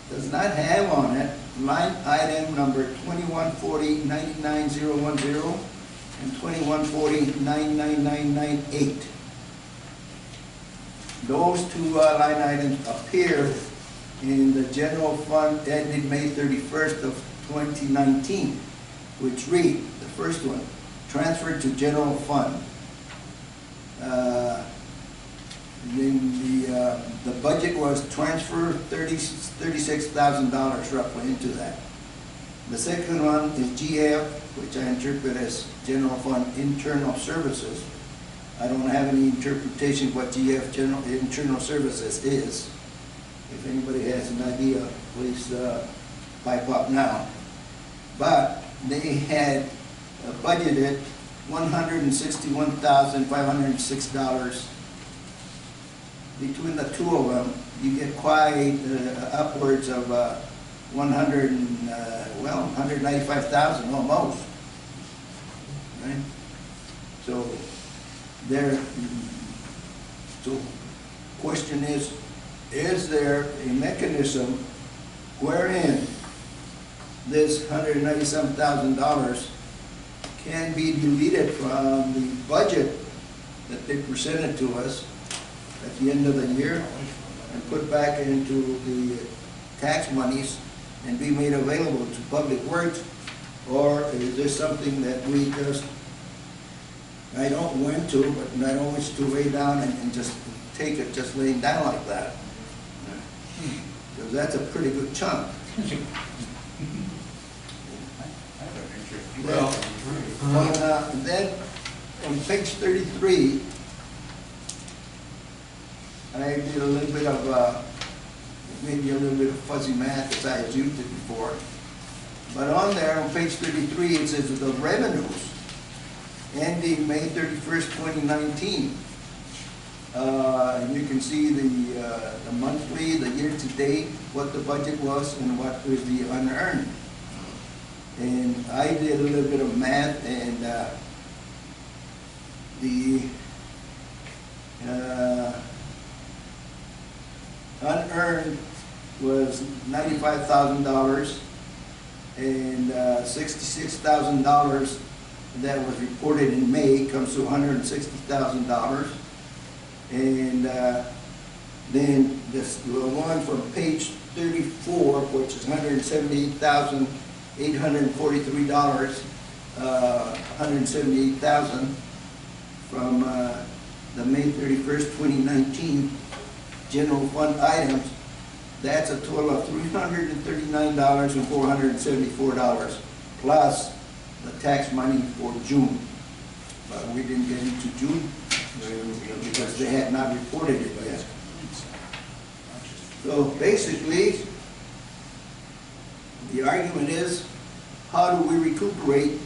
does not have on it line item number 2140-99010 and 2140-99998. Those two line items appear in the general fund ended May 31st of 2019, which read, the first one, transferred to general fund. Then the budget was transfer $36,000 roughly into that. The second one is GF, which I interpret as general fund internal services. I don't have any interpretation of what GF general internal services is. If anybody has an idea, please pipe up now. But they had budgeted $161,506. Between the two of them, you get quite upwards of 195,000 almost. Right? So question is there a mechanism wherein this $197,000 can be deleted from the budget that they presented to us at the end of the year and put back into the tax monies and be made available to public works? Or is this something that we just, I don't want to, but I don't wish to lay down and just take it just laying down like that? Because that's a pretty good chunk. Well, then on page 33, I did a little bit of, maybe a little bit of fuzzy math as I had used it before. But on there, on page 33, it says that the revenues ending May 31st, 2019. And you can see the monthly, the year-to-date, what the budget was and what was the unearned. And I did a little bit of math, and the unearned was $95,000, and $66,000 that was reported in May comes to $160,000. And then this the one from page 34, which is $178,843, $178,000 from the May 31st, 2019 general fund items. That's a total of $339,474 plus the tax money for June. But we didn't get into June because they had not reported it yet. So basically, the argument is, how do we recuperate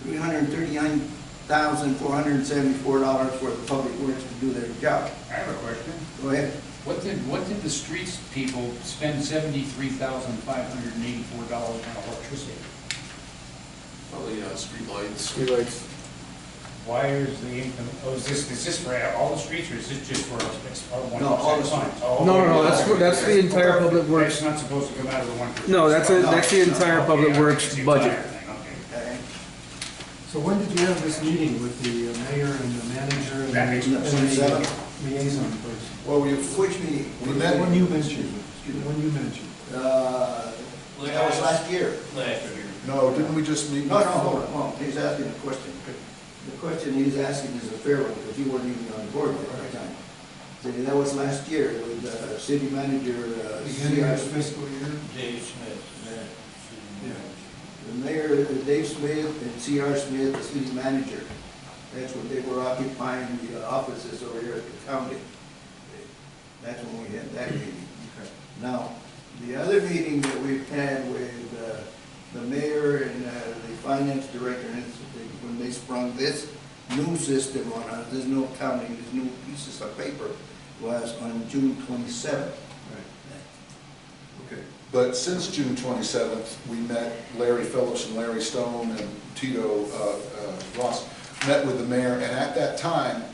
$339,474 $1,474 for the public works to do their job. I have a question. Go ahead. What did the streets people spend $73,584 on electricity? Probably, streetlights. Streetlights. Why is the income, is this for all the streets, or is this just for one? No, all the fund? streets. Oh, No, okay. no, that's the entire public works. That's not supposed to come out of the 1%? No, that's the entire public works That's the budget. entire thing, okay. Okay. So when did you have this meeting with the mayor and the manager and That makes the sense. and the liaison person? Well, Which meeting? we The met, one you mentioned, Excuse the me. one you mentioned. That was last year. Last year. no, didn't we just meet? No, hold on, he's asking a question. The question he's asking is a fair one, because you weren't even on the board at that time. So that was last year with city manager, Beginning of CR fiscal year? Dave Smith. the mayor, Dave Smith, and C.R. Smith, the city manager. That's when they were occupying the offices over here at the county. That's when we had that meeting. Now, the other meeting that we've had with the mayor and the finance director, and when they sprung this new system on us, this new accounting, these new pieces of paper, was on June 27th. Okay. But since June 27th, we met Larry Phillips and Larry Stone and Tito Ross, met with the mayor, and at that time,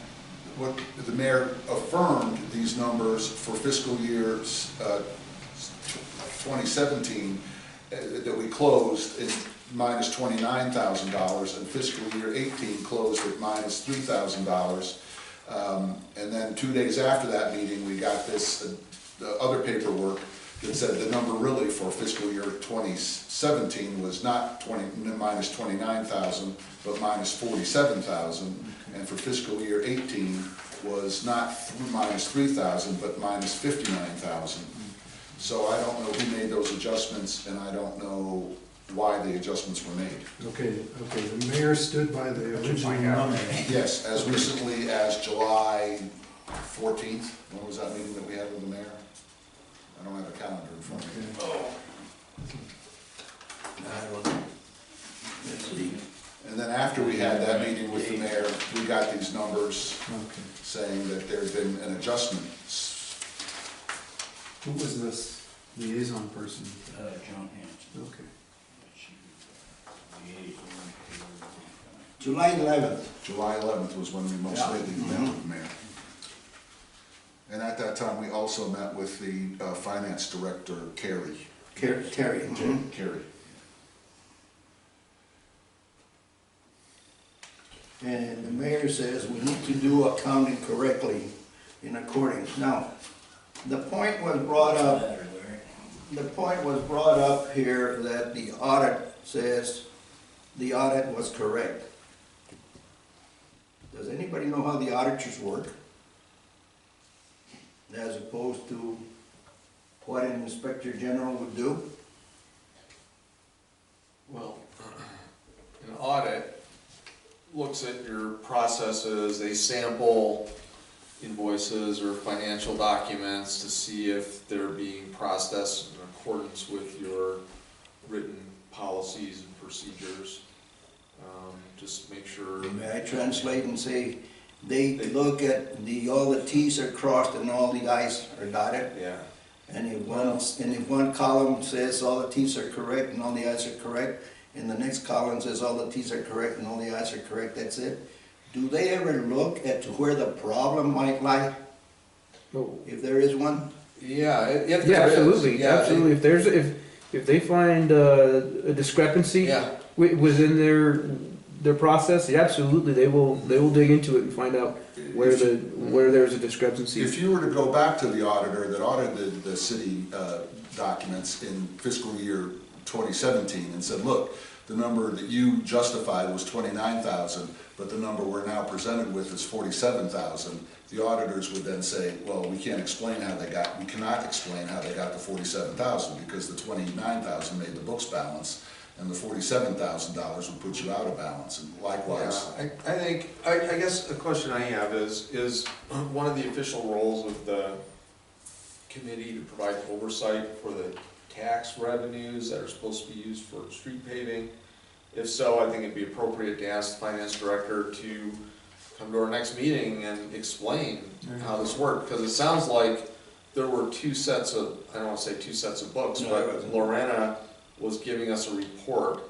what the mayor affirmed these numbers for fiscal year 2017 that we closed in minus $29,000, and fiscal year 18 closed at minus $3,000. And then 2 days after that meeting, we got this other paperwork that said the number really for fiscal year 2017 was not minus 29,000, but minus 47,000, and for fiscal year 18 was not minus 3,000, but minus 59,000. So I don't know who made those adjustments, and I don't know why the adjustments were made. Okay, the mayor stood by the original find out. number. Yes, as recently as July 14th, when was that meeting that we had with the mayor? I don't have a calendar in front of me. I don't know. Let's see. And then after we had that meeting with the mayor, we got these numbers Okay. saying that there's been an adjustment. Who was this liaison person? John Hanson. Okay. July 11th. July 11th was when we most Yeah. lately met with the mayor. And at that time, we also met with the finance director, Carrie. Terry. Mhm. Carrie. And the mayor says we need to do accounting correctly in accordance. Now, the point was brought up, here that the audit says the audit was correct. Does anybody know how the auditors work? As opposed to what an inspector general would do? Well, an audit looks at your processes, they sample invoices or financial documents to see if they're being processed in accordance with your written policies and procedures. Just make sure. May I translate and say, they look at all the Ts are crossed and all the Is are dotted? Yeah. And if one column says all the T's are correct and all the I's are correct, and the next column says all the T's are correct and all the I's are correct, that's it? Do they ever look at where the problem might lie, if there is one? Yeah, Yeah, absolutely, absolutely. If they find a discrepancy Yeah. within their process, yeah, absolutely, they will dig into it and find out where there's a discrepancy. If you were to go back to the auditor that audited the city documents in fiscal year 2017 and said, look, the number that you justified was 29,000, but the number we're now presented with is 47,000, the auditors would then say, well, we cannot explain how they got the 47,000 because the 29,000 made the books balance and the $47,000 would put you out of balance, and likewise. Yeah, I guess the question I have is one of the official roles of the committee to provide oversight for the tax revenues that are supposed to be used for street paving. If so, I think it'd be appropriate to ask the finance director to come to our next meeting and explain how this worked, because it sounds like there were two sets of, I don't wanna say two sets of books, No, it but wasn't. Lorena was giving us a report,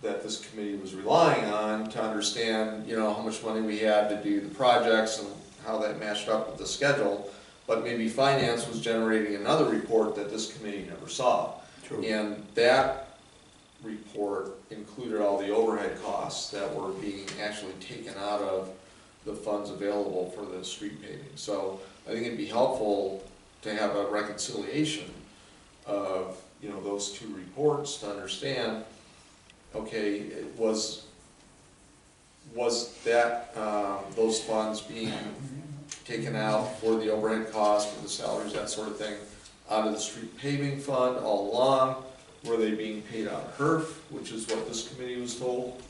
that this committee was relying on to understand, how much money we had to do the projects and how that matched up with the schedule. But maybe finance was generating another report that this committee never saw. True. And that report included all the overhead costs that were being actually taken out of the funds available for the street paving. So I think it'd be helpful to have a reconciliation of, those two reports to understand, okay, was that, those funds being taken out for the overhead costs, for the salaries, that sort of thing, out of the street paving fund all along? Were they being paid out of HERF, which is what this committee was told?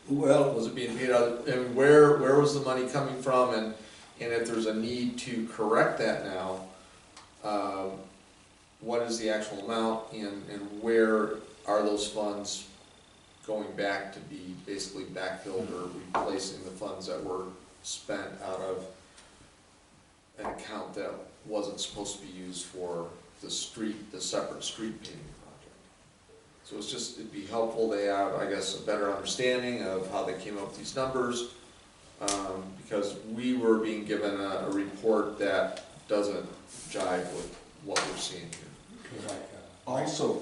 Well, Was it being paid out, and where was the money coming from, and if there's a need to correct that now, what is the actual amount, and where are those funds going back to be basically backfilled or replacing the funds that were spent out of an account that wasn't supposed to be used for the separate street paving project? So it'd be helpful to have, I guess, a better understanding of how they came up with these numbers, because we were being given a report that doesn't jive with what we're seeing here. Also,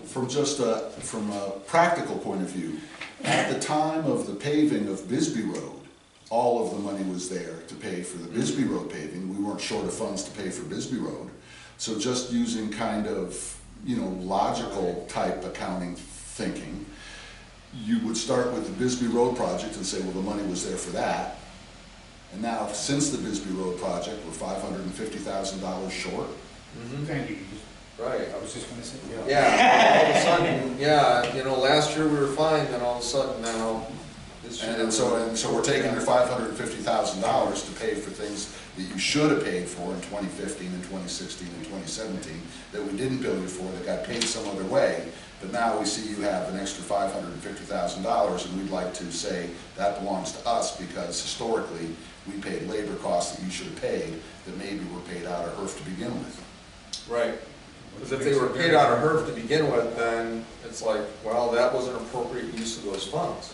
from a practical point of view, at the time of the paving of Bisbee Road, all of the money was there to pay for the Bisbee Road paving. We weren't short of funds to pay for Bisbee Road. So just using kind of, logical type accounting thinking, you would start with the Bisbee Road project and say, well, the money was there for that. And now, since the Bisbee Road project, we're $550,000 short. Thank you. Right. I was just gonna say, Yeah, all of a sudden, last year we were fine, then all of a sudden now, this year. And so we're taking your $550,000 to pay for things that you should have paid for in 2015 and 2016 and 2017, that we didn't bill you for, that got paid some other way. But now we see you have an extra $550,000, and we'd like to say that belongs to us, because historically, we paid labor costs that you should have paid, that maybe were paid out of HERF to begin with. Right, because if they were paid out of HERF to begin with, then it's like, well, that was an appropriate use of those funds.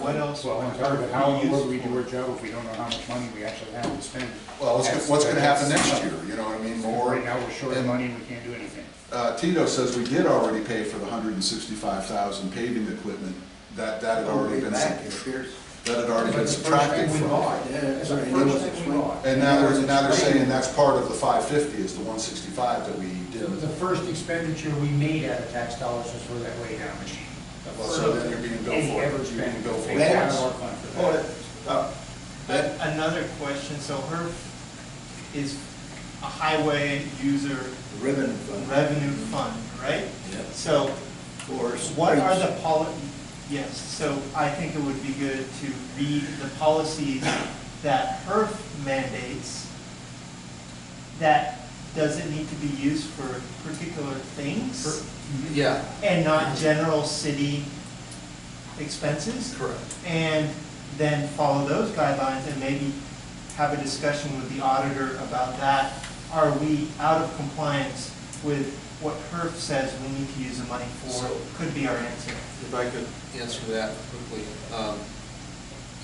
What else? well, on top of it, how in the world do we do our job if we don't know how much money we actually have to spend? Well, what's going to happen next year, you know what I mean? Right now, we're short of money and we can't do anything. Tito says we did already pay for the $165,000 paving equipment, that had already been, back, it appears. that had already been subtracted from. Yeah, It's the right, it first was thing we explained. bought. And now they're saying that's part of the 550 is the 165 that we It did. was the first expenditure we made out of tax dollars was for that way down machine. Well, so then you're being billed for it. Ever You're being spent, billed for take it. it out of our fund for that. Another question, so HERF is a highway user Revenue fund. revenue fund, right? Yep. So For what are streets. the yes, so I think it would be good to read the policies that HERF mandates that doesn't need to be used for particular things Yeah, and not general city expenses. correct. And then follow those guidelines and maybe have a discussion with the auditor about that. Are we out of compliance with what HERF says we need to use the money for? So- Could be our answer. If I could answer that quickly.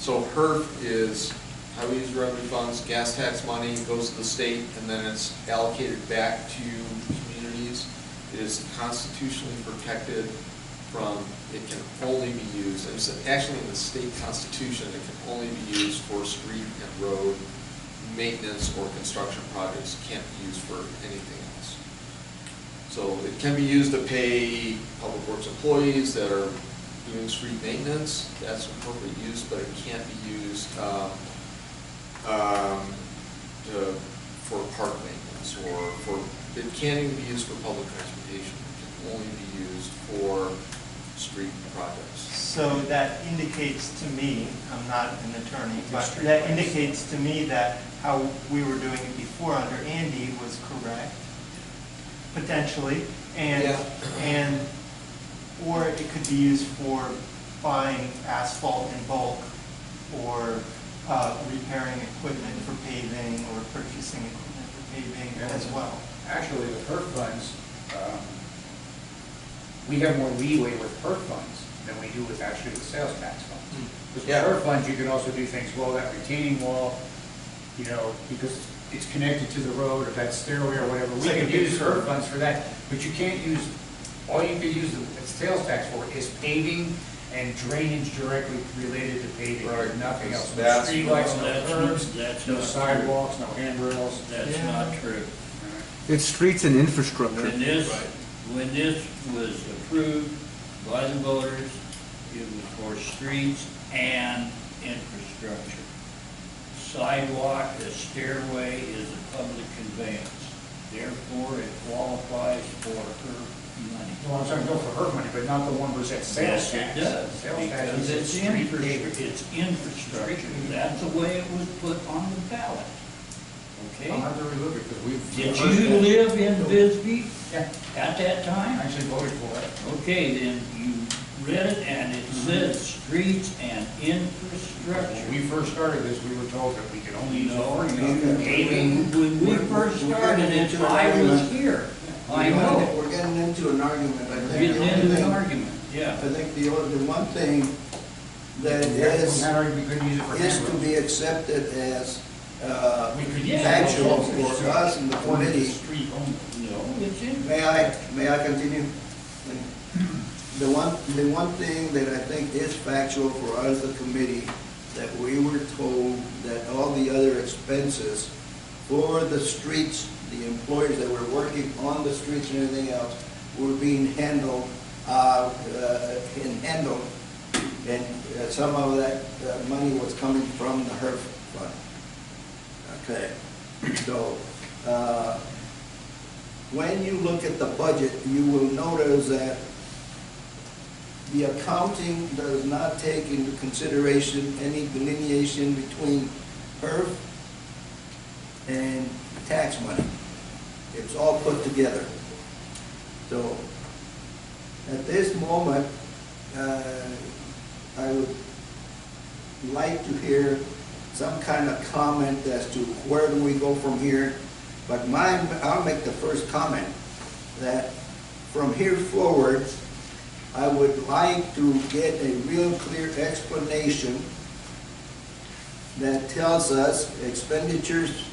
So HERF is highway user revenue funds, gas tax money goes to the state, and then it's allocated back to communities. It is constitutionally protected from, it can only be used, and it's actually in the state constitution, it can only be used for street and road maintenance or construction projects, can't be used for anything else. So it can be used to pay public works employees that are doing street maintenance, that's appropriate use, but it can't be used for park maintenance, or it can't even be used for public transportation. It can only be used for street projects. So that indicates to me, I'm not an attorney, but Street that price. indicates to me that how we were doing it before under Andy was correct, potentially. Yeah. And or it could be used for buying asphalt in bulk, or repairing equipment for paving, or purchasing equipment for paving as well. Actually, the PERF funds, we have more leeway with PERF funds than we do with actually the sales tax funds. Because with Yeah. PERF funds, you can also do things, well, that retaining wall, you know, because it's connected to the road, or that stairway or whatever, we It's like can a big use PERF curve. funds for that, but you can't use, all you can use the sales tax for is paving and drainage directly related to paving, Right. nothing else. No That's- streetlights, no That's curbs, that's no not sidewalks, no handrails. That's Yeah. not true. It's streets and infrastructure. When this was approved by the voters, it was for streets and infrastructure. Sidewalk, a stairway is a public conveyance. Therefore, it qualifies for her money. Well, I'm sorry, go for her money, but not the one who's at sales Yes, tax. it does, Sales tax because is it's street paving. infrastructure. That's the way it was put on the ballot. I'll Okay? have to relook it, because we've. Did you live in Bisbee Yeah, at that I time? actually voted for it. Okay, then you read it and it says streets and When infrastructure. we first started this, we were told that we could only use it No, for you- paving. When we first started it, I was here. I know. We're getting into an argument, I We're think. getting The only into an thing- argument, yeah. I think the one thing that is We couldn't use it for to handrails. be accepted as We could use it. factual for us in the For the committee. street only. No, it's in. May I continue? The one thing that I think is factual for us, the committee, that we were told that all the other expenses for the streets, the employees that were working on the streets and everything else, were being handled, and some of that money was coming from the HERF fund. Okay, so, when you look at the budget, you will notice that the accounting does not take into consideration any delineation between HERF and tax money. It's all put together. So, at this moment, I would like to hear some kind of comment as to where do we go from here. But I'll make the first comment, that from here forward, I would like to get a real clear explanation that tells us expenditures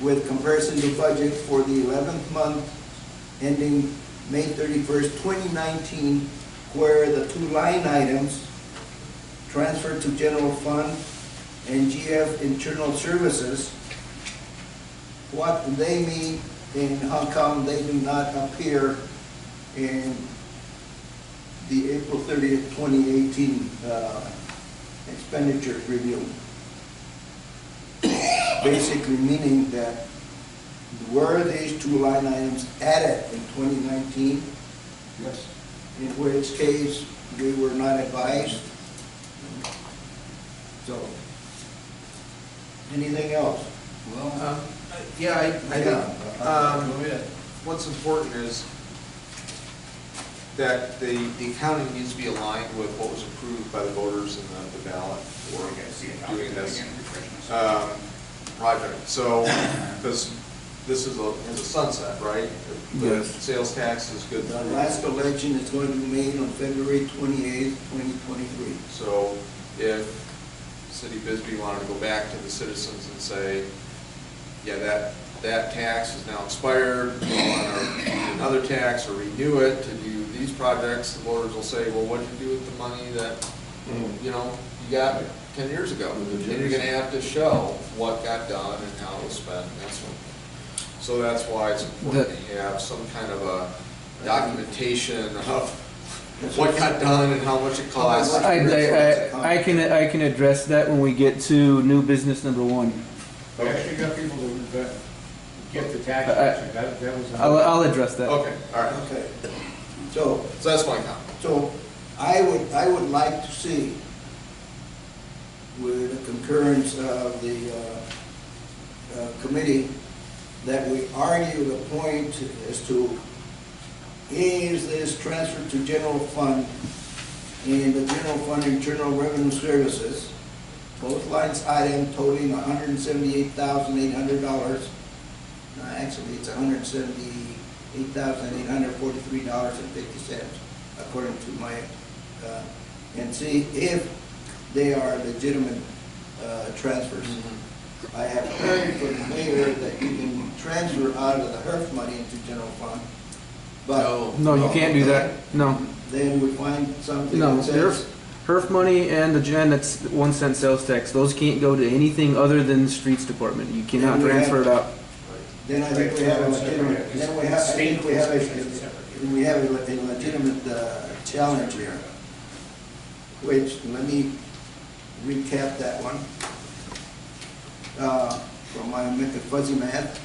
with comparison to budget for the 11th month ending May 31st, 2019, where the two line items, transfer to general fund and GF internal services, what they mean and how come they do not appear in the April 30th, 2018 expenditure review. Basically meaning that were these two line items added in 2019? Yes. In which case we were not advised. So, anything else? Well, Yeah, I think, go ahead. what's important is that the accounting needs to be aligned with what was approved by the voters in the ballot for We gotta see it. doing this Again, refresh myself. project. So, because this is a sunset, right? The Yes. sales tax is good. The last election is going to be made on February 28th, 2023. So if City of Bisbee wanted to go back to the citizens and say, yeah, that tax is now expired, we want to do another tax or renew it to do these projects, the voters will say, well, what'd you do with the money that, you know, you got 10 years ago? And you're gonna have to show what got done and how it was spent, and that's what. So that's why it's important to have some kind of a documentation of what got done and how much it costs. I can address that when we get to new business number 1. We actually got people that get the tax, that was. I'll address that. Okay, all right. Okay. So that's my comment. So I would like to see, with the concurrence of the committee, that we argue the point as to is this transfer to general fund and the general fund internal revenue services. Both lines item totaling $178,800. Actually, it's $178,843.50, according to my, and see if they are legitimate transfers. I have heard from the mayor that you can transfer out of the HERF money into general fund, but. No, you can't do that. No. Then we find something No, that says, HERF money and the that's 1 cent sales tax, those can't go to anything other than the streets department. You cannot Then we have- transfer it out. then I think we have a legitimate, then we have, I think we have a legitimate challenge here. Which, let me recap that one. From my fuzzy math.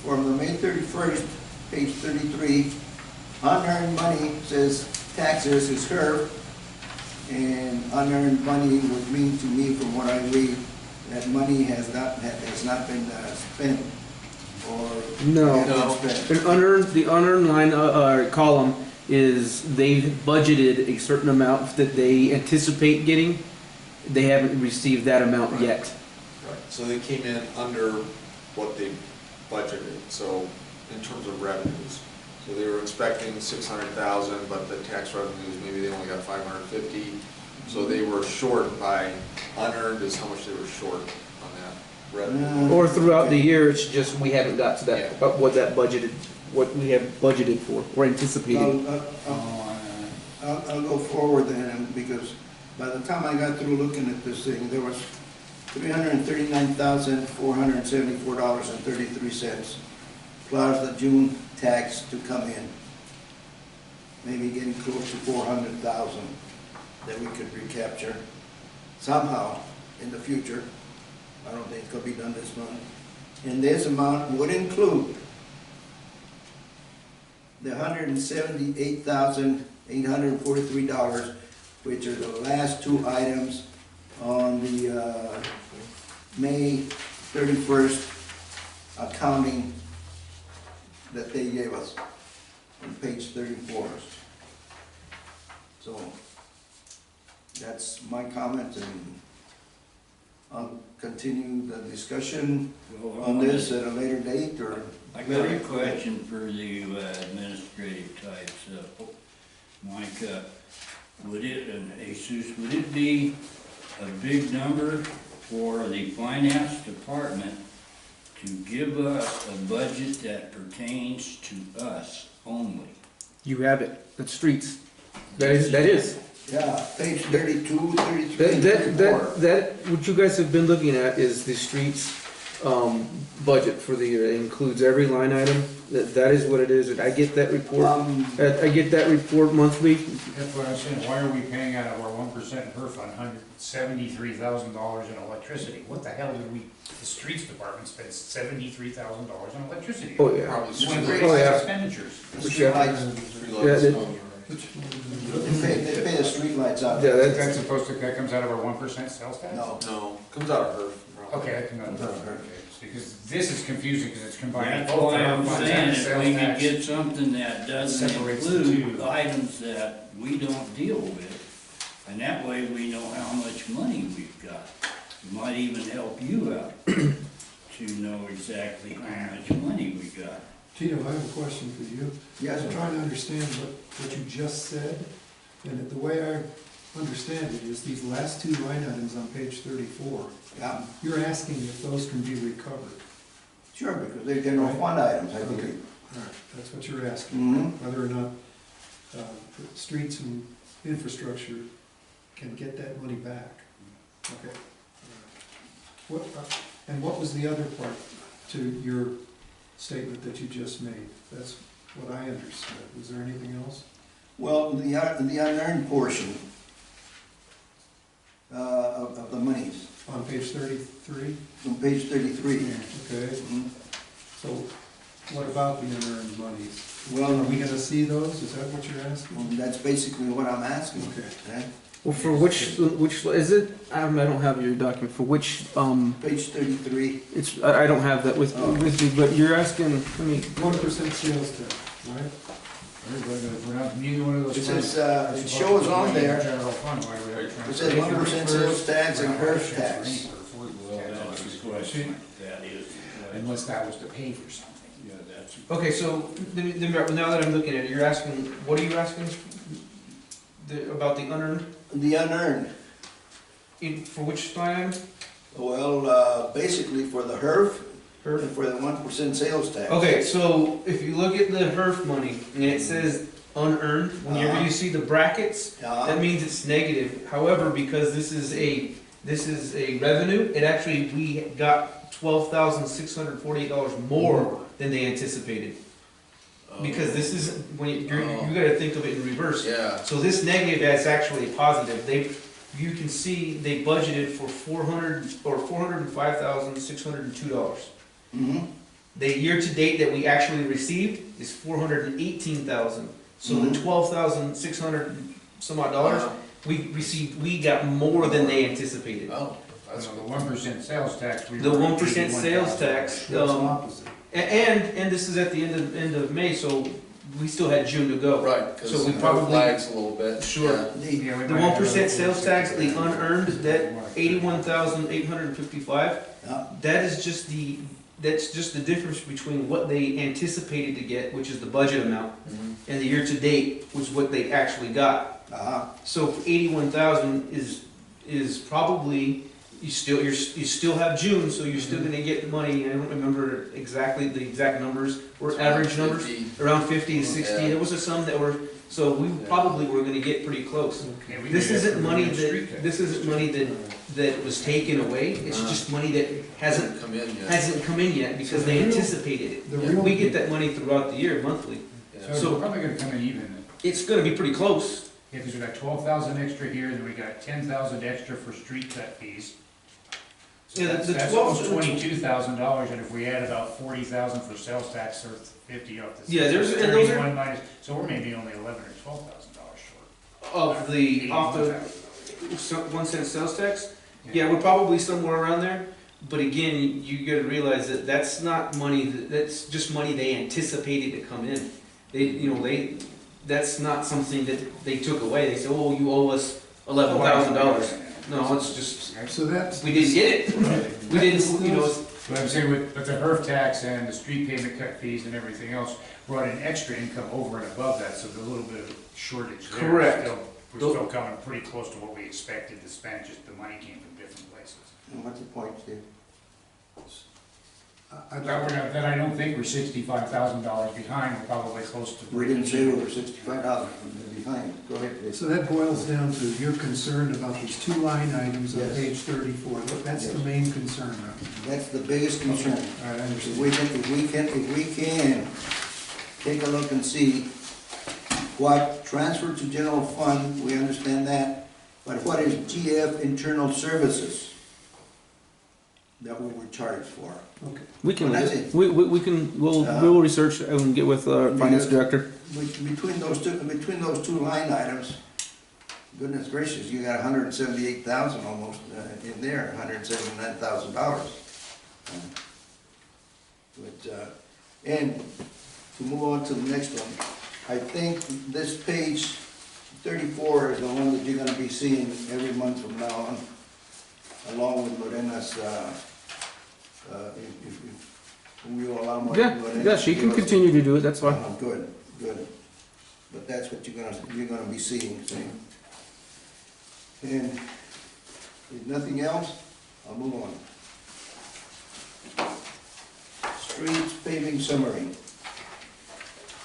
From the May 31st, page 33, unearned money says taxes is HERF, and unearned money would mean to me, from what I read, that money has not been spent or No. hasn't been spent. The unearned line, column is they budgeted a certain amount that they anticipate getting. They haven't received that amount yet. Right, so they came in under what they budgeted, so in terms of revenues. So they were expecting 600,000, but the tax revenues, maybe they only got 550. So they were short by, unearned is how much they were short on that revenue. Or throughout the year, it's just we haven't got to that, Yeah. what we have budgeted for or anticipated. I'll go forward then, because by the time I got through looking at this thing, there was $339,474.33, plus the June tax to come in. Maybe getting close to 400,000 that we could recapture somehow in the future. I don't think it's gonna be done this month. And this amount would include the $178,843, which are the last two items on the May 31st accounting that they gave us on page 34. So that's my comment, and I'll continue the discussion on this at a later date, or. I got a question for the administrative types. Mike, would it, and Jesus, would it be a big number for the finance department to give us a budget that pertains to us only? You have it. That's streets. That is. Yeah, page 32, 33, and 34. That, what you guys have been looking at is the streets, budget for the year. It includes every line item. That is what it is. And I get that report. I get that report monthly. That's what I'm saying, why are we paying out of our 1% HERF fund $173,000 in electricity? What the hell did the streets department spend $73,000 on electricity? Oh, yeah. Probably One of the Oh, yeah. greatest expenditures. The streetlights, they pay the streetlights out. Yeah, That's supposed to, that comes out of our 1% sales tax? No. No, comes out of HERF. Okay, that comes out of HERF, okay. Because this is confusing, because it's combining That's both why our I'm funds saying and if sales we could tax. get something that doesn't Separates the include two. items that we don't deal with, and that way we know how much money we've got. It might even help you out to know exactly how much money we got. Tito, I have a question for you. Yes, I'm trying to understand what you just said, and the way I understand it is these last two line items on page 34, Yeah, you're asking if those can be recovered. sure, because they're general fund items, I believe. All right, that's what you're asking, Mhm. whether or not the streets and infrastructure can get that money back. Okay. All right. What was the other part to your statement that you just made? That's what I understood. Was there anything else? Well, the unearned portion of the monies, On page 33? on page 33. Okay, Mhm. so what about the unearned monies? Well, Are we gonna see those? Is that what you're asking? that's basically what I'm asking. Okay. Okay? Well, for which is it? I don't have your document. For which, Page 33. I don't have that with me, but you're asking, I mean, 1% sales tax. right? We're not neither one of those. It says, funds- it shows on there, General fund, why would I it transfer? says 1% sales tax and HERF tax. Well, that's the question, that is. Unless that was to pay for something. Yeah, that's. Okay, so now that I'm looking at it, you're asking, what are you asking about the unearned? The unearned, For which line item? well, basically for the HERF HERF? and for the 1% sales tax. Okay, so if you look at the HERF money and it says unearned, whenever you see the brackets, that means it's negative. However, because this is a revenue, it actually, we got $12,648 more than they anticipated. Because this is, when you gotta think of it in reverse. Yeah. So this negative is actually a positive. You can see they budgeted for $405,602. Mm-hmm. The year-to-date that we actually received is $418,000. So the $12,600 some odd dollars, we got more than they anticipated. Oh, that's The 1% sales tax. The 1% sales tax, That's opposite. and this is at the end of May, so we still had June to go. right, because So we it probably- lags a little bit. Sure. Yeah. The 1% sales tax, the unearned, that 81,855, that is that's just the difference between what they anticipated to get, which is the budget amount, Mhm. and the year-to-date was what they actually got. So 81,000 is probably, you still have June, so you're still gonna get the money. I don't remember exactly the exact numbers, or average numbers, 50. around 50 to 60. Yeah. There was some that were, so we probably were gonna get pretty close. Yeah, we This did it isn't for money the street that, tax. this isn't money that was taken away, it's just money that hasn't come in yet because they anticipated it. The real- We get that money throughout the year, monthly. Yeah. So we're probably gonna come in even. It's gonna be pretty close. Yeah, because we got 12,000 extra here, then we got 10,000 extra for street cut fees. So Yeah, that's, the that's 12 almost $22,000, and if we add about 40,000 for sales tax, or 50 off the. Yeah, there's- and those are- 31 minus, so we're maybe only 11 or 12,000 dollars short. Off the 1 cent sales tax, yeah, we're probably somewhere around there. But again, you gotta realize that that's not money, that's just money they anticipated to come in. That's not something that they took away. They said, oh, you owe us $11,000. No, it's just, So that's, we didn't get it. We didn't, But I'm saying with the HERF tax and the street payment cut fees and everything else, brought in extra income over and above that, so there's a little bit of shortage there. Correct. We're still coming pretty close to what we expected to spend, just the money came from different places. What's the point, Steve? That I don't think we're $65,000 behind, we're probably close to. We didn't say we were $65 behind. Go ahead, please. so that boils down to you're concerned about these two line items on Yes. page 34. That's the Yes. main concern. That's the biggest concern. All right, I If understand. we can take a look and see what transfer to general fund, we understand that, but what is GF internal services that we were charged for? Okay. we can, Well, that's it. we can, we'll research and get with our finance director. Between those two line items, goodness gracious, you got 178,000 almost in there, $179,000. And to move on to the next one, I think this page 34 is the one that you're gonna be seeing every month from now on, along with Lorena's, if we will allow more. Yeah, she can continue to do it, that's fine. Good. But that's what you're gonna be seeing, see? And if nothing else, I'll move on. Streets paving summary.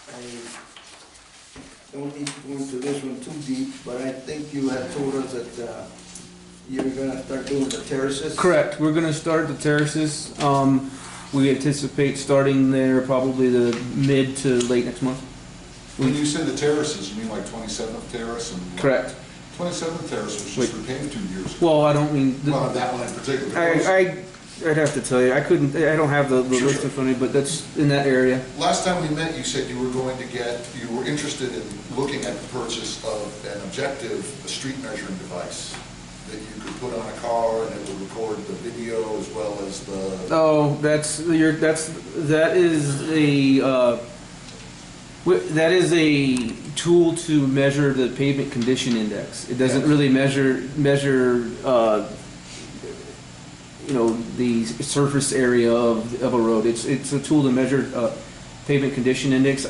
I don't need to go into this one too deep, but I think you had told us that, you're gonna start doing the terraces. Correct, we're gonna start the terraces. We anticipate starting there probably the mid to late next month. When you say the terraces, you mean like 27th Terrace and? Correct. 27th Terrace was Wait. just repainted 2 years ago. Well, I don't mean, Well, that one in particular. I'd have to tell you, I don't have the list in front of me, but that's in that area. Last time we met, you said you were interested in looking at the purchase of an objective, a street measuring device that you could put on a car and it would record the video as well as the. Oh, that is a, That is a tool to measure the pavement condition index. It doesn't really measure, the surface area of a road. It's a tool to measure pavement condition index.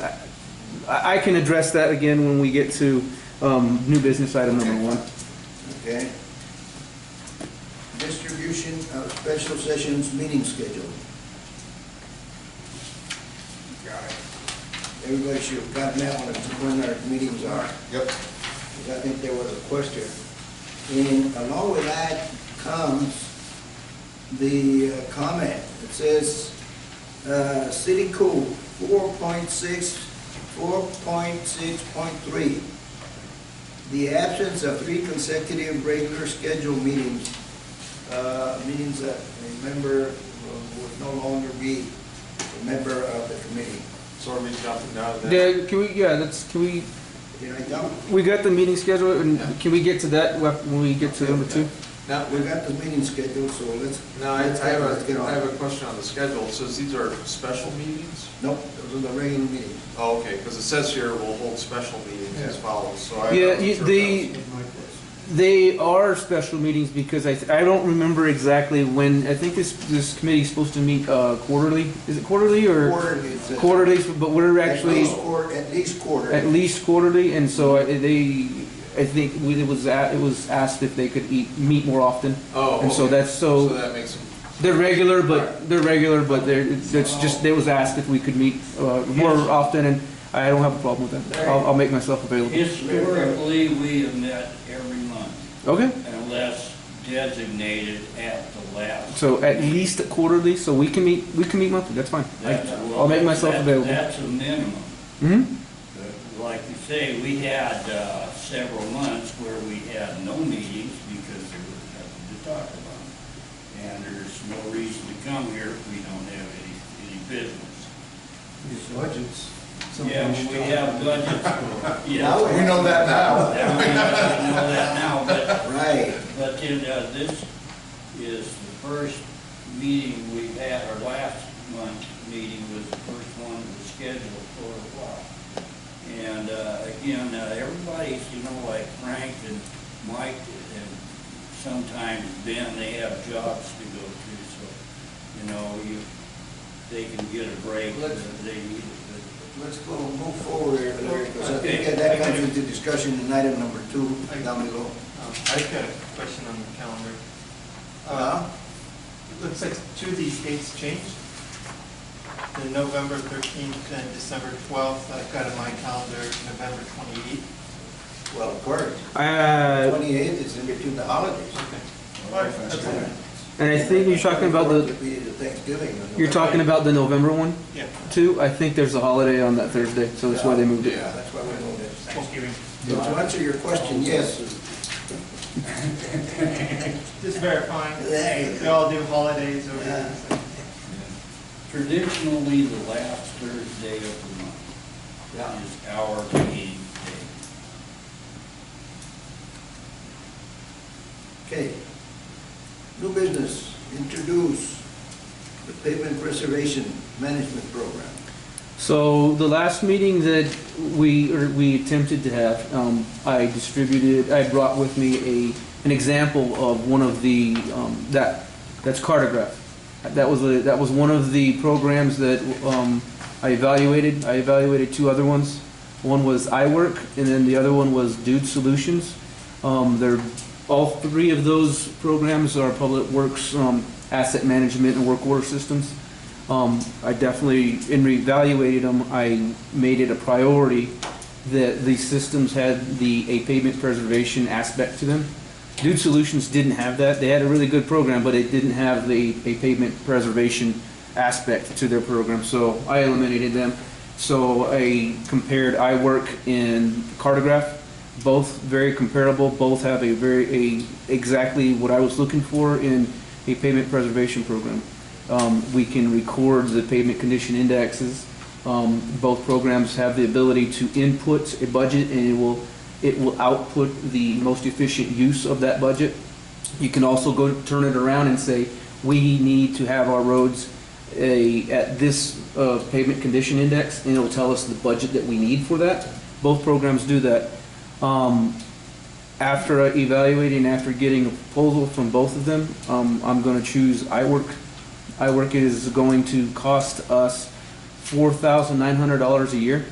I can address that again when we get to new business item number 1. Okay. Distribution of special sessions meeting schedule. Everybody should have gotten that one, when our meetings are. Yep. Because I think there was a question. And along with that comes the comment. It says, city code 4.6.3. The absence of 3 consecutive regular scheduled meetings means that a member would no longer be a member of the committee. So are we jumping down to that? Can we? Yeah, can we? Did I jump? We got the meeting schedule, and can we get to that when we get to number 2? Now, We got the meeting scheduled, so let's. now I let's have get a, on. I have a question on the schedule. It says these are special meetings? Nope, those are the regular meetings. Oh, okay, because it says here we'll hold special meetings as follows, so I. Yeah, wasn't sure if that was- They are special meetings because I don't remember exactly when. I think this committee is supposed to meet quarterly. Is it quarterly or Quarterly, it says. quarterly? But we're actually At least quarter. at least quarterly, and so I think it was asked if they could meet more often. Oh, And so okay. that's So that makes them, they're regular, but that's just it was asked if we could meet more often, and I don't have a problem with that. I'll make myself available. Historically, we have met every month Okay. unless designated at the last. So at least quarterly, so we can meet monthly. That's fine. I'll make myself available. That's a minimum. Mm-hmm. Like you say, we had several months where we had no meetings because there was nothing to talk about. And there's no reason to come here if we don't have any business. These budgets. Yeah, when we have budgets. Yeah. We know that now. Yeah, we know that now, but Right. this is the first meeting we've had, our last month's meeting was the first one that was scheduled for a while. And, again, everybody's, like Frank and Mike and sometimes Ben, they have jobs to go to, so, they can get a break if they need it. Let's go move forward here, Larry, because I think Okay. that comes into discussion in item number 2 down below. I've got a question on the calendar. It looks like 2 of these dates changed. The November 13th and December 12th, I've got in my calendar November 28th. Well, of course, 28th is in between the holidays. Okay. All right, that's all. And I think you're talking about It'll be the Thanksgiving. you're talking about the November one Yeah, too. I think there's a holiday on that Thursday, so that's why they moved it. Yeah, that's why we moved it. Thanksgiving. So to answer your question, yes. Just verifying. There you They go. all do holidays over Yeah. here. Traditionally, the last Thursday of the month is our meeting day. Okay. New business, introduce the pavement preservation management program. So the last meeting that we attempted to have, I brought with me an example of one of the that's Cartograph. That was one of the programs that I evaluated. I evaluated 2 other ones. One was iWork, and then the other one was Dude Solutions. All 3 of those programs are public works asset management and work order systems. I definitely, in reevaluated them, I made it a priority that these systems had a pavement preservation aspect to them. Dude Solutions didn't have that. They had a really good program, but it didn't have a pavement preservation aspect to their program, so I eliminated them. So I compared iWork and Cartograph. Both very comparable. Both have exactly what I was looking for in a pavement preservation program. We can record the pavement condition indexes. Both programs have the ability to input a budget, and it will output the most efficient use of that budget. You can also go turn it around and say, we need to have our roads at this pavement condition index, and it'll tell us the budget that we need for that. Both programs do that. After evaluating, after getting a proposal from both of them, I'm going to choose iWork. iWork is going to cost us $4,900 a year.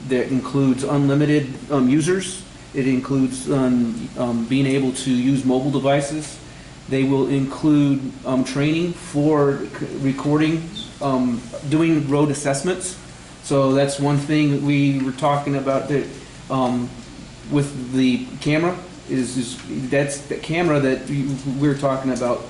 That includes unlimited users. It includes being able to use mobile devices. They will include training for recording, doing road assessments. So that's one thing we were talking about that, with the camera that's the camera that we're talking about.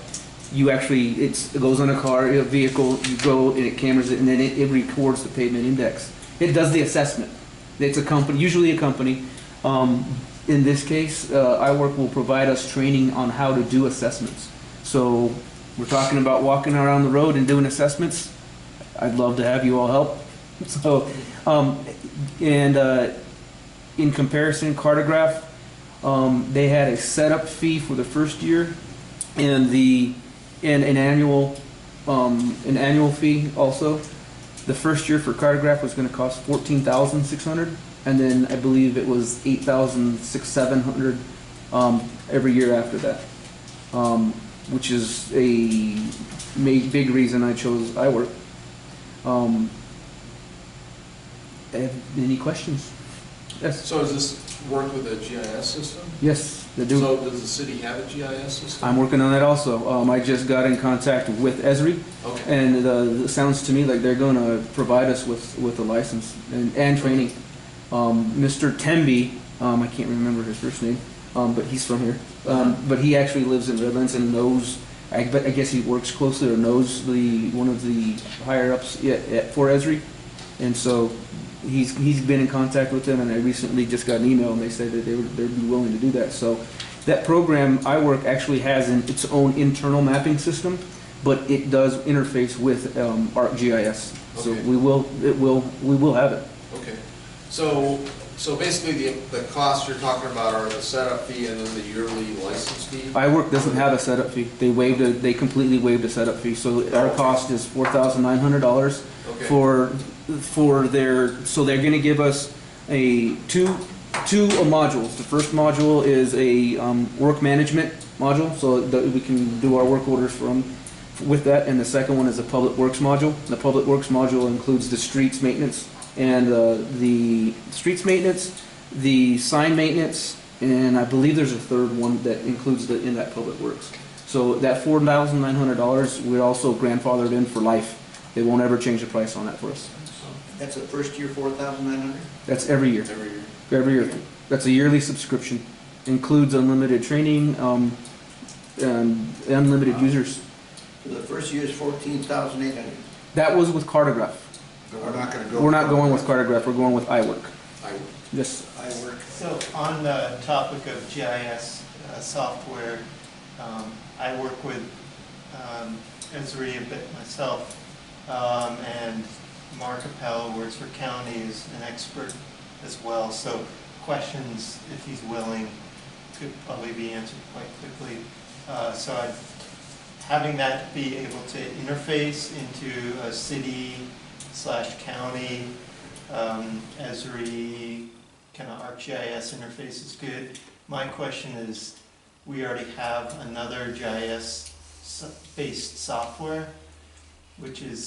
You actually, it goes on a car, a vehicle, you go and it cameras it, and then it records the pavement index. It does the assessment. It's a company, usually a company. In this case, iWork will provide us training on how to do assessments. So we're talking about walking around the road and doing assessments. I'd love to have you all help. So, in comparison, Cartograph, they had a setup fee for the first year, and an annual fee also. The first year for Cartograph was going to cost $14,600, and then I believe it was $8,700 every year after that, which is a big reason I chose iWork. Any questions? Yes. So does this work with a GIS system? Yes, they do. So does the city have a GIS system? I'm working on that also. I just got in contact with Esri, Okay. and it sounds to me like they're going to provide us with a license and training. Mr. Temby, I can't remember his first name, but he's from here. But he actually lives in Redlands and knows. I guess he works closely or knows one of the higher ups for Esri, and so he's been in contact with them. And I recently just got an email, and they said that they'd be willing to do that. So that program, iWork, actually has its own internal mapping system, but it does interface with ArcGIS. So Okay. we will have it. Okay. So basically the costs you're talking about are the setup fee and then the yearly license fee? iWork doesn't have a setup fee. They completely waived a setup fee. So our cost is $4,900 Okay. for so they're going to give us two modules. The first module is a work management module, so that we can do our work orders with that, and the second one is a public works module. The public works module includes the streets maintenance and the streets maintenance, the sign maintenance, and I believe there's a third one that includes in that public works. So that $4,900 we're also grandfathered in for life. They won't ever change the price on that for us. That's the first year, 4,900? That's every year. Every year. Every year. That's a yearly subscription. Includes unlimited training, and unlimited users. So the first year is 14,800. That was with Cartograph. But we're not gonna go. We're not going with Cartograph, we're going with iWork. Yes. iWork. So on the topic of GIS software, I work with Esri a bit myself, and Mark Appel, who works for county, is an expert as well. So questions, if he's willing, could probably be answered quite quickly. So having that be able to interface into a city/county, Esri, kind of ArcGIS interface is good. My question is, we already have another GIS-based software, which is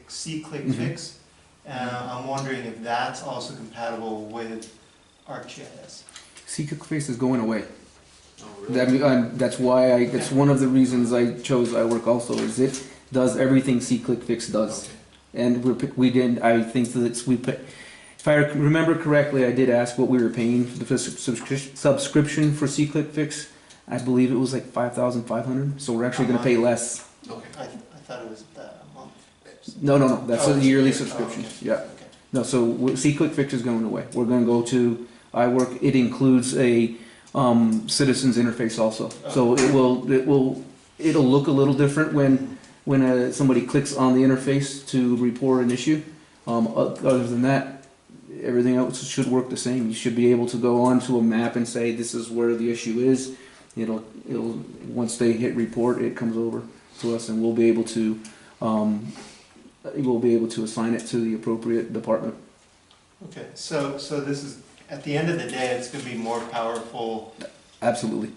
SeeClickFix. I'm wondering if that's also compatible with ArcGIS. SeeClickFix is going away. Oh, really? That's why that's one of the reasons I chose iWork also, is it does everything SeeClickFix does. Okay. And I think that if I remember correctly, I did ask what we were paying for the subscription for SeeClickFix. I believe it was like $5,500, so we're actually going to pay less. Okay. I thought it was a month. No, that's Oh, a it's yearly yearly. subscription. Oh, okay. Yeah. Okay. No, so SeeClickFix is going away. We're going to go to iWork. It includes a citizens interface also. So it'll look a little different when somebody clicks on the interface to report an issue. Other than that, everything else should work the same. You should be able to go onto a map and say this is where the issue is. It'll once they hit report, it comes over. to us, and we'll be able to assign it to the appropriate department. Okay, so this is, at the end of the day, it's gonna be more powerful. Absolutely,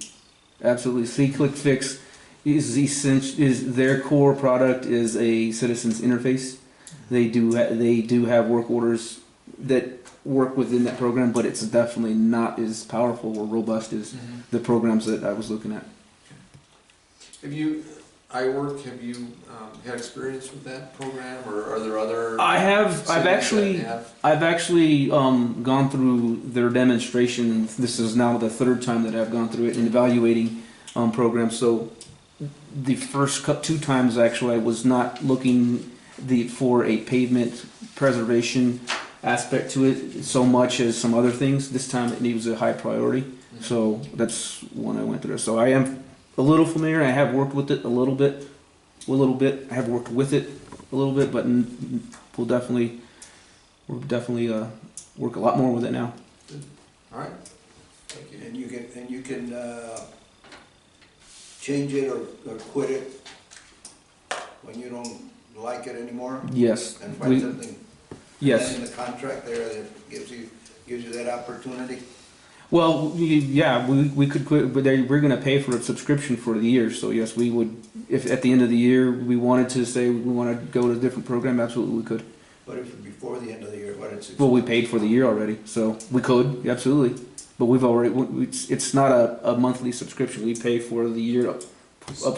absolutely. C-Click-Fix is their core product is a citizens interface. They do have work orders that work within that program, but it's definitely not as powerful or robust as the programs that I was looking at. Have you had experience with that program, or are there other? I have. cities that I've actually gone through their demonstration. This is now the third time that I've gone through it in evaluating programs. So the first two times actually I was not looking for a pavement preservation aspect to it so much as some other things. This time it was a high priority. So that's one I went through. So I am a little familiar. I have worked with it a little bit. I have worked with it a little bit, but we'll definitely work a lot more with it now. All right. Thank you. And you can change it or quit it when you don't like it anymore? Yes. And find something Yes. in the contract there that gives you that opportunity? Well, we could quit, but we're going to pay for a subscription for the year. So yes, we would. If at the end of the year we wanted to say we want to go to a different program, absolutely we could. But if before the end of the year, what it's. Well, we paid for the year already, so we could absolutely. But we've already. It's not a monthly subscription. We pay for the year up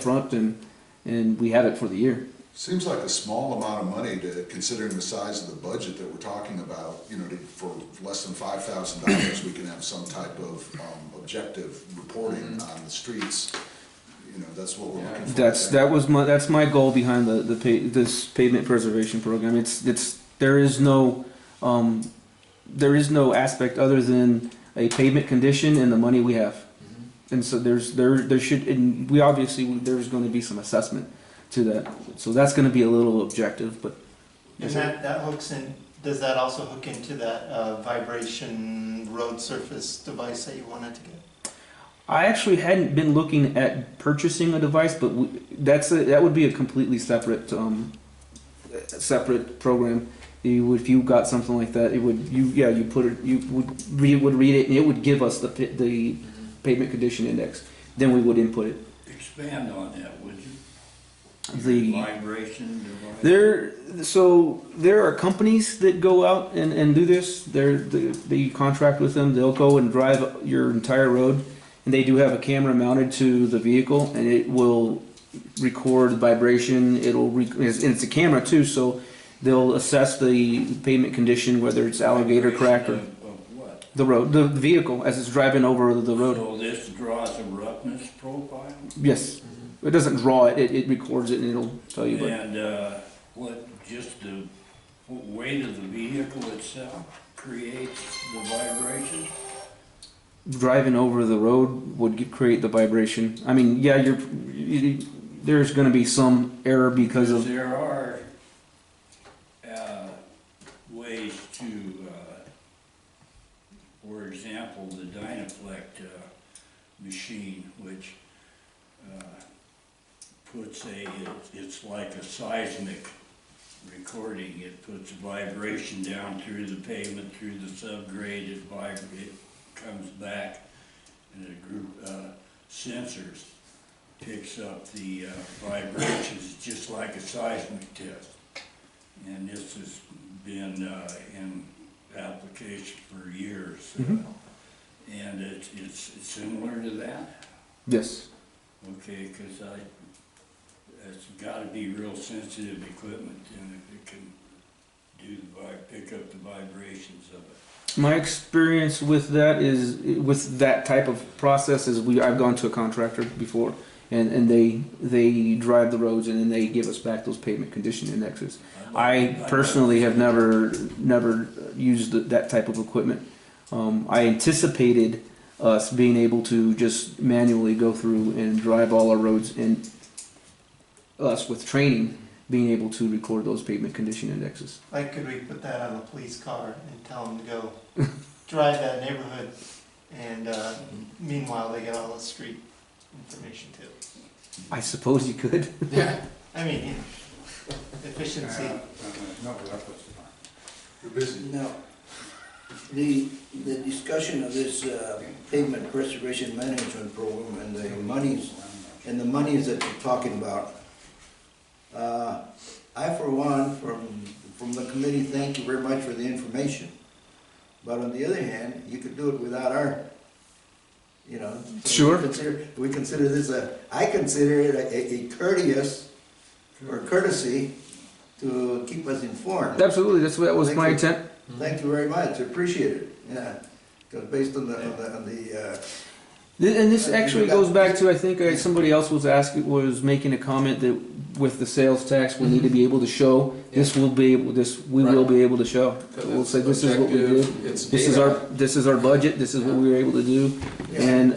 front, and we have it for the year. Seems like a small amount of money considering the size of the budget that we're talking about. You know, for less than $5,000, we can have some type of objective reporting on the streets. You know, that's what we're looking for. That's my goal behind this pavement preservation program. There is no aspect other than a pavement condition and the money we have, and so there's going to be some assessment to that. So that's going to be a little objective, but. And that hooks in, does that also hook into that vibration road surface device that you wanted to get? I actually hadn't been looking at purchasing a device, but that would be a completely separate program. If you got something like that, you would read it, and it would give us the pavement condition index. Then we would input it. Expand on that, would you? The vibration device? There are companies that go out and do this. They contract with them. They'll go and drive your entire road, and they do have a camera mounted to the vehicle, and it will record vibration. And it's a camera too, so they'll assess the pavement condition, whether it's alligator crack or what? the road, the vehicle as it's driving over the road. So this draws a roughness profile? Yes. It doesn't draw it, it records it and it'll tell you. And just the weight of the vehicle itself creates the vibration? Driving over the road would create the vibration. I mean, yeah, there's going to be some error because of. There are ways to, for example, the Dynaflect machine, which puts it's like a seismic recording. It puts vibration down through the pavement, through the subgrade. It comes back, and a group sensors picks up the vibrations just like a seismic test. And this has been in application for years. And it's similar to that? Yes. Okay, because it's got to be real sensitive equipment, and if it can pick up the vibrations of it. My experience with that is with that type of process is I've gone to a contractor before, and they drive the roads and then they give us back those pavement condition indexes. I personally have never used that type of equipment. I anticipated us being able to just manually go through and drive all our roads, and us with training being able to record those pavement condition indexes. Like, could we put that on a police car and tell them to go drive that neighborhood, and meanwhile they get all the street information too? I suppose you could. Yeah. I mean, efficiency. No, that puts it on. You're busy. Now, the discussion of this pavement preservation management program and the monies that you're talking about, I for one, from the committee, thank you very much for the information. But on the other hand, you could do it without our, you know. so Sure. We consider this I consider it a courteous, or courtesy to keep us informed. Absolutely, that was Thank my you. intent. Thank you very much, appreciate it, yeah. Because based on the And this actually goes back to, I think somebody else was making a comment that with the sales tax, we need to be able to show, we will be able to show. We'll say, this is what we did, It's this is our budget, this is what we were able to do. And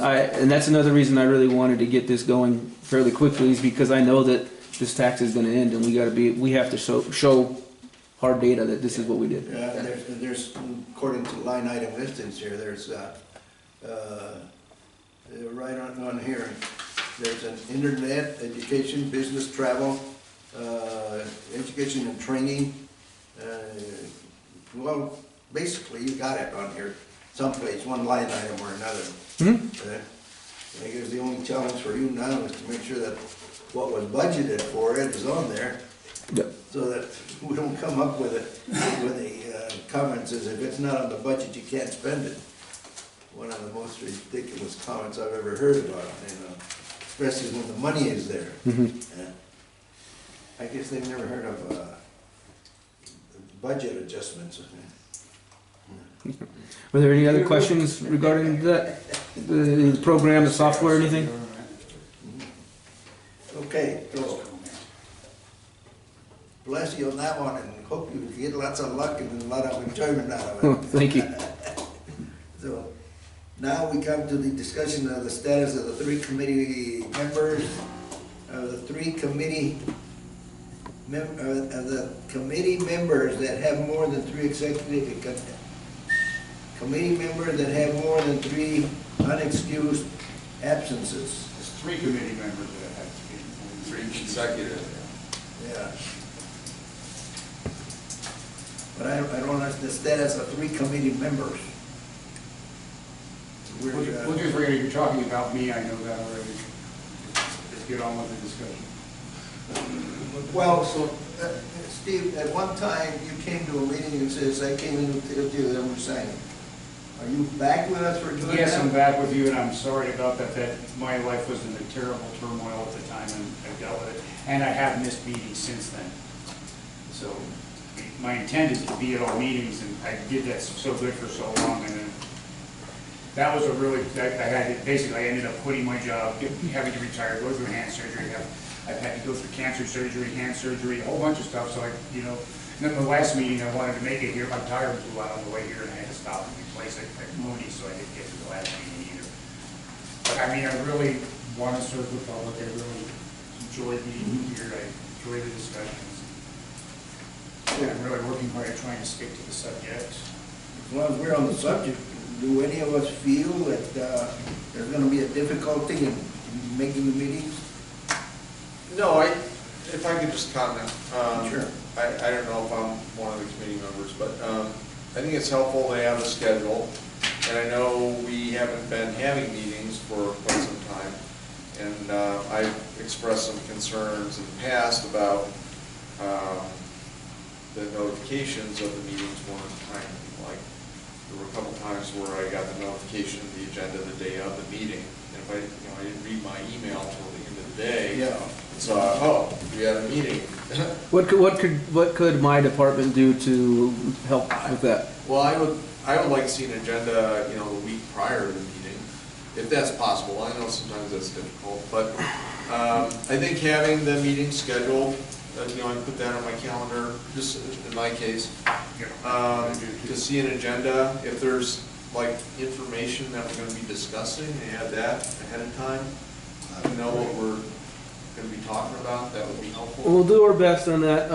that's another reason I really wanted to get this going fairly quickly, is because I know that this tax is gonna end, and we have to show hard data that this is what we did. Yeah, there's, according to line item listings here, there's, right on here, there's an internet, education, business, travel, education and training. Well, basically, you got it on here, someplace, one line item or another. I guess the only challenge for you now is to make sure that what was budgeted for it is on there, Yep. so that we don't come up with a comment says if it's not on the budget, you can't spend it. One of the most ridiculous comments I've ever heard about, especially when the money is there. Yeah. I guess they've never heard of budget adjustments. Were there any other questions regarding that, the program, the software, anything? Okay, so bless you on that one, and hope you get lots of luck and a lot of enjoyment out of it. Thank you. So, now we come to the discussion of the status of the three committee members, the committee members that have more than three committee members that have more than 3 unexcused absences. There's 3 committee members that have to be. 3 consecutive. Yeah. But I don't understand the status of 3 committee members. We're, We'll just forget if you're talking about me, I know that already. Let's get on with the discussion. Well, so, Steve, at one time, you came to a meeting and says, I came in with you, and we're saying, are you back with us for doing that? Yes, I'm back with you, and I'm sorry about that. My life was in a terrible turmoil at the time, and I dealt with it. And I have missed meetings since then. So my intent is to be at all meetings, and I did that so good for so long, and then that was a really, I ended up quitting my job, having to retire, go through hand surgery. I've had to go through cancer surgery, hand surgery, a whole bunch of stuff. So and then the last meeting I wanted to make it here, my tire blew out on the way here, and I had to stop and replace it at Mooney, so I didn't get to the last meeting either. But I mean, I really want to serve the public. I really enjoyed being here. I enjoy the discussions. And I'm really working hard at trying to stick to the subject. As long as we're on the subject, do any of us feel that there's gonna be a difficulty in making the meetings? No, if I could just comment. Sure. I don't know if I'm one of the committee members, but I think it's helpful to have a schedule. And I know we haven't been having meetings for quite some time. And I've expressed some concerns in the past about the notifications of the meetings weren't timely. Like, there were a couple times where I got the notification of the agenda the day of the meeting. And if I didn't read my email till the end of the day, so, we had a meeting. What could my department do to help with that? Well, I would like to see an agenda, the week prior to the meeting, if that's possible. I know sometimes that's difficult, but I think having the meeting scheduled, I put that on my calendar, just in my case, to see an agenda. If there's information that we're going to be discussing, and have that ahead of time, to know what we're going to be talking about, that would be helpful. We'll do our best on that.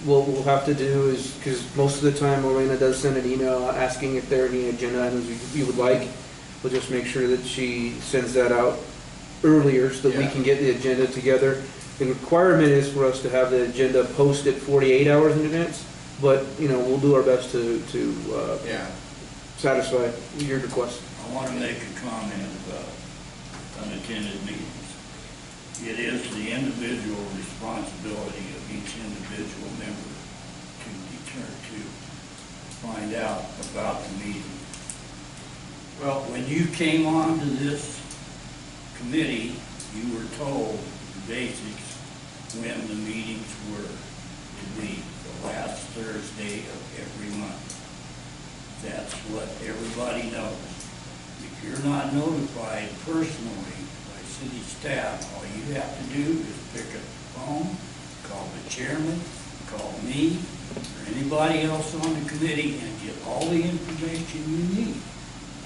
What we'll have to do is, because most of the time Elena does send an email asking if there are any agenda items you would like. We'll just make sure that she sends that out earlier so that we Yeah. can get the agenda together. The requirement is for us to have the agenda posted 48 hours in advance, but, we'll do our best to Yeah. satisfy your request. I want to make a comment about unattended meetings. It is the individual responsibility of each individual member to find out about the meeting. Well, when you came on to this committee, you were told the basics when the meetings were to be, the last Thursday of every month. That's what everybody knows. If you're not notified personally by city staff, all you have to do is pick up the phone, call the chairman, call me, or anybody else on the committee and get all the information you need.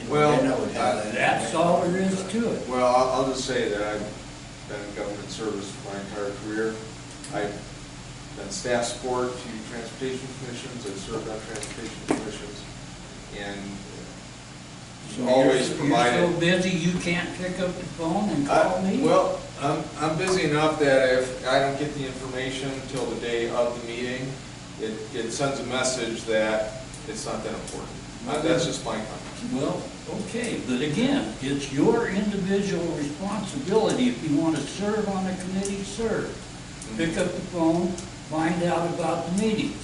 Well, And then I would have that That's all there is to it. Well, I'll just say that I've been in government service my entire career. I've been staff support to transportation commissions, I've served on transportation commissions, and So always you're provided. so busy you can't pick up the phone and call me? Well, I'm busy enough that if I don't get the information until the day of the meeting, it sends a message that it's not that important. That's just my comment. Well, okay, but again, it's your individual responsibility. If you want to serve on a committee, serve. Pick up the phone, find out about the meetings.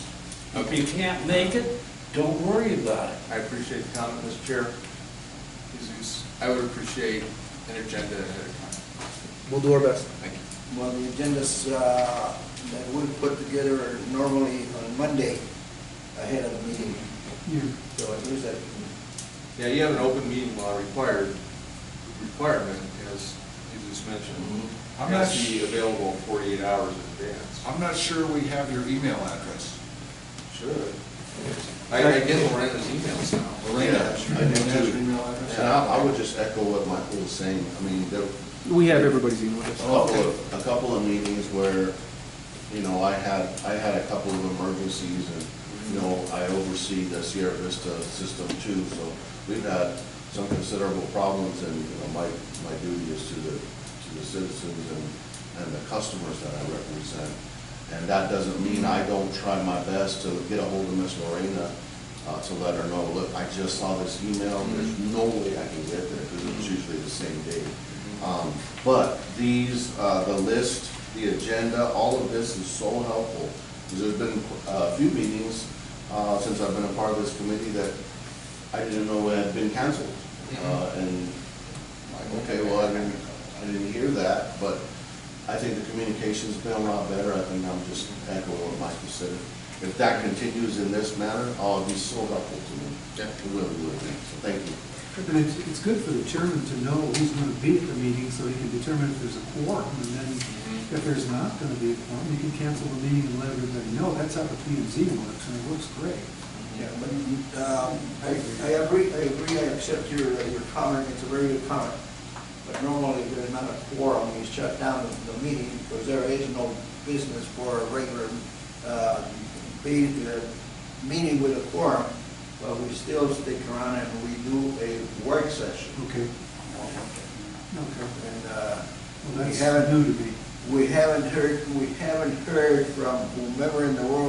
If you can't make it, don't worry about it. I appreciate the comment, Mr. Chair. Jesus, I would appreciate an agenda ahead of time. We'll do our best. Thank you. Well, the agendas that we put together are normally on Monday ahead of the meeting, You, so at least that, Yeah, you have an open meeting law requirement, as you just mentioned. I'm It not has to be available 48 hours in advance. I'm not sure we have your email address. Should. I get Lorena's emails now. Lorena, I do has your too. email address? And I would just echo what Michael was saying. I mean, there We have everybody's email address. a couple of meetings where, I had a couple of emergencies and, I oversee the Sierra Vista system too, so we've had some considerable problems and, my duty is to the citizens and the customers that I represent. And that doesn't mean I don't try my best to get a hold of Miss Lorena, to let her know, look, I just saw this email, there's no way I can get there, because it's usually the same day. But these, the list, the agenda, all of this is so helpful, because there's been a few meetings, since I've been a part of this committee that I didn't know had been canceled. And like, okay, well, I didn't hear that, but I think the communication's been a lot better. I think I'm just echoing what Michael said. If that continues in this manner, it'd be so helpful to me. Yeah. It really would be. So thank you. and it's good for the chairman to know who's gonna be at the meeting, so he can determine if there's a quorum, and then if there's not gonna be a quorum, you can cancel the meeting and let everybody know. That's how the P and Z works, and it works great. yeah, but, I agree, I accept your comment, it's a very good comment. But normally, if there's not a quorum, you shut down the meeting, because there is no business for a regular, meeting with a quorum, but we still stick around and we do a work session. Okay, okay. And, Well, we that's haven't, new to me. we haven't heard from whomever in the world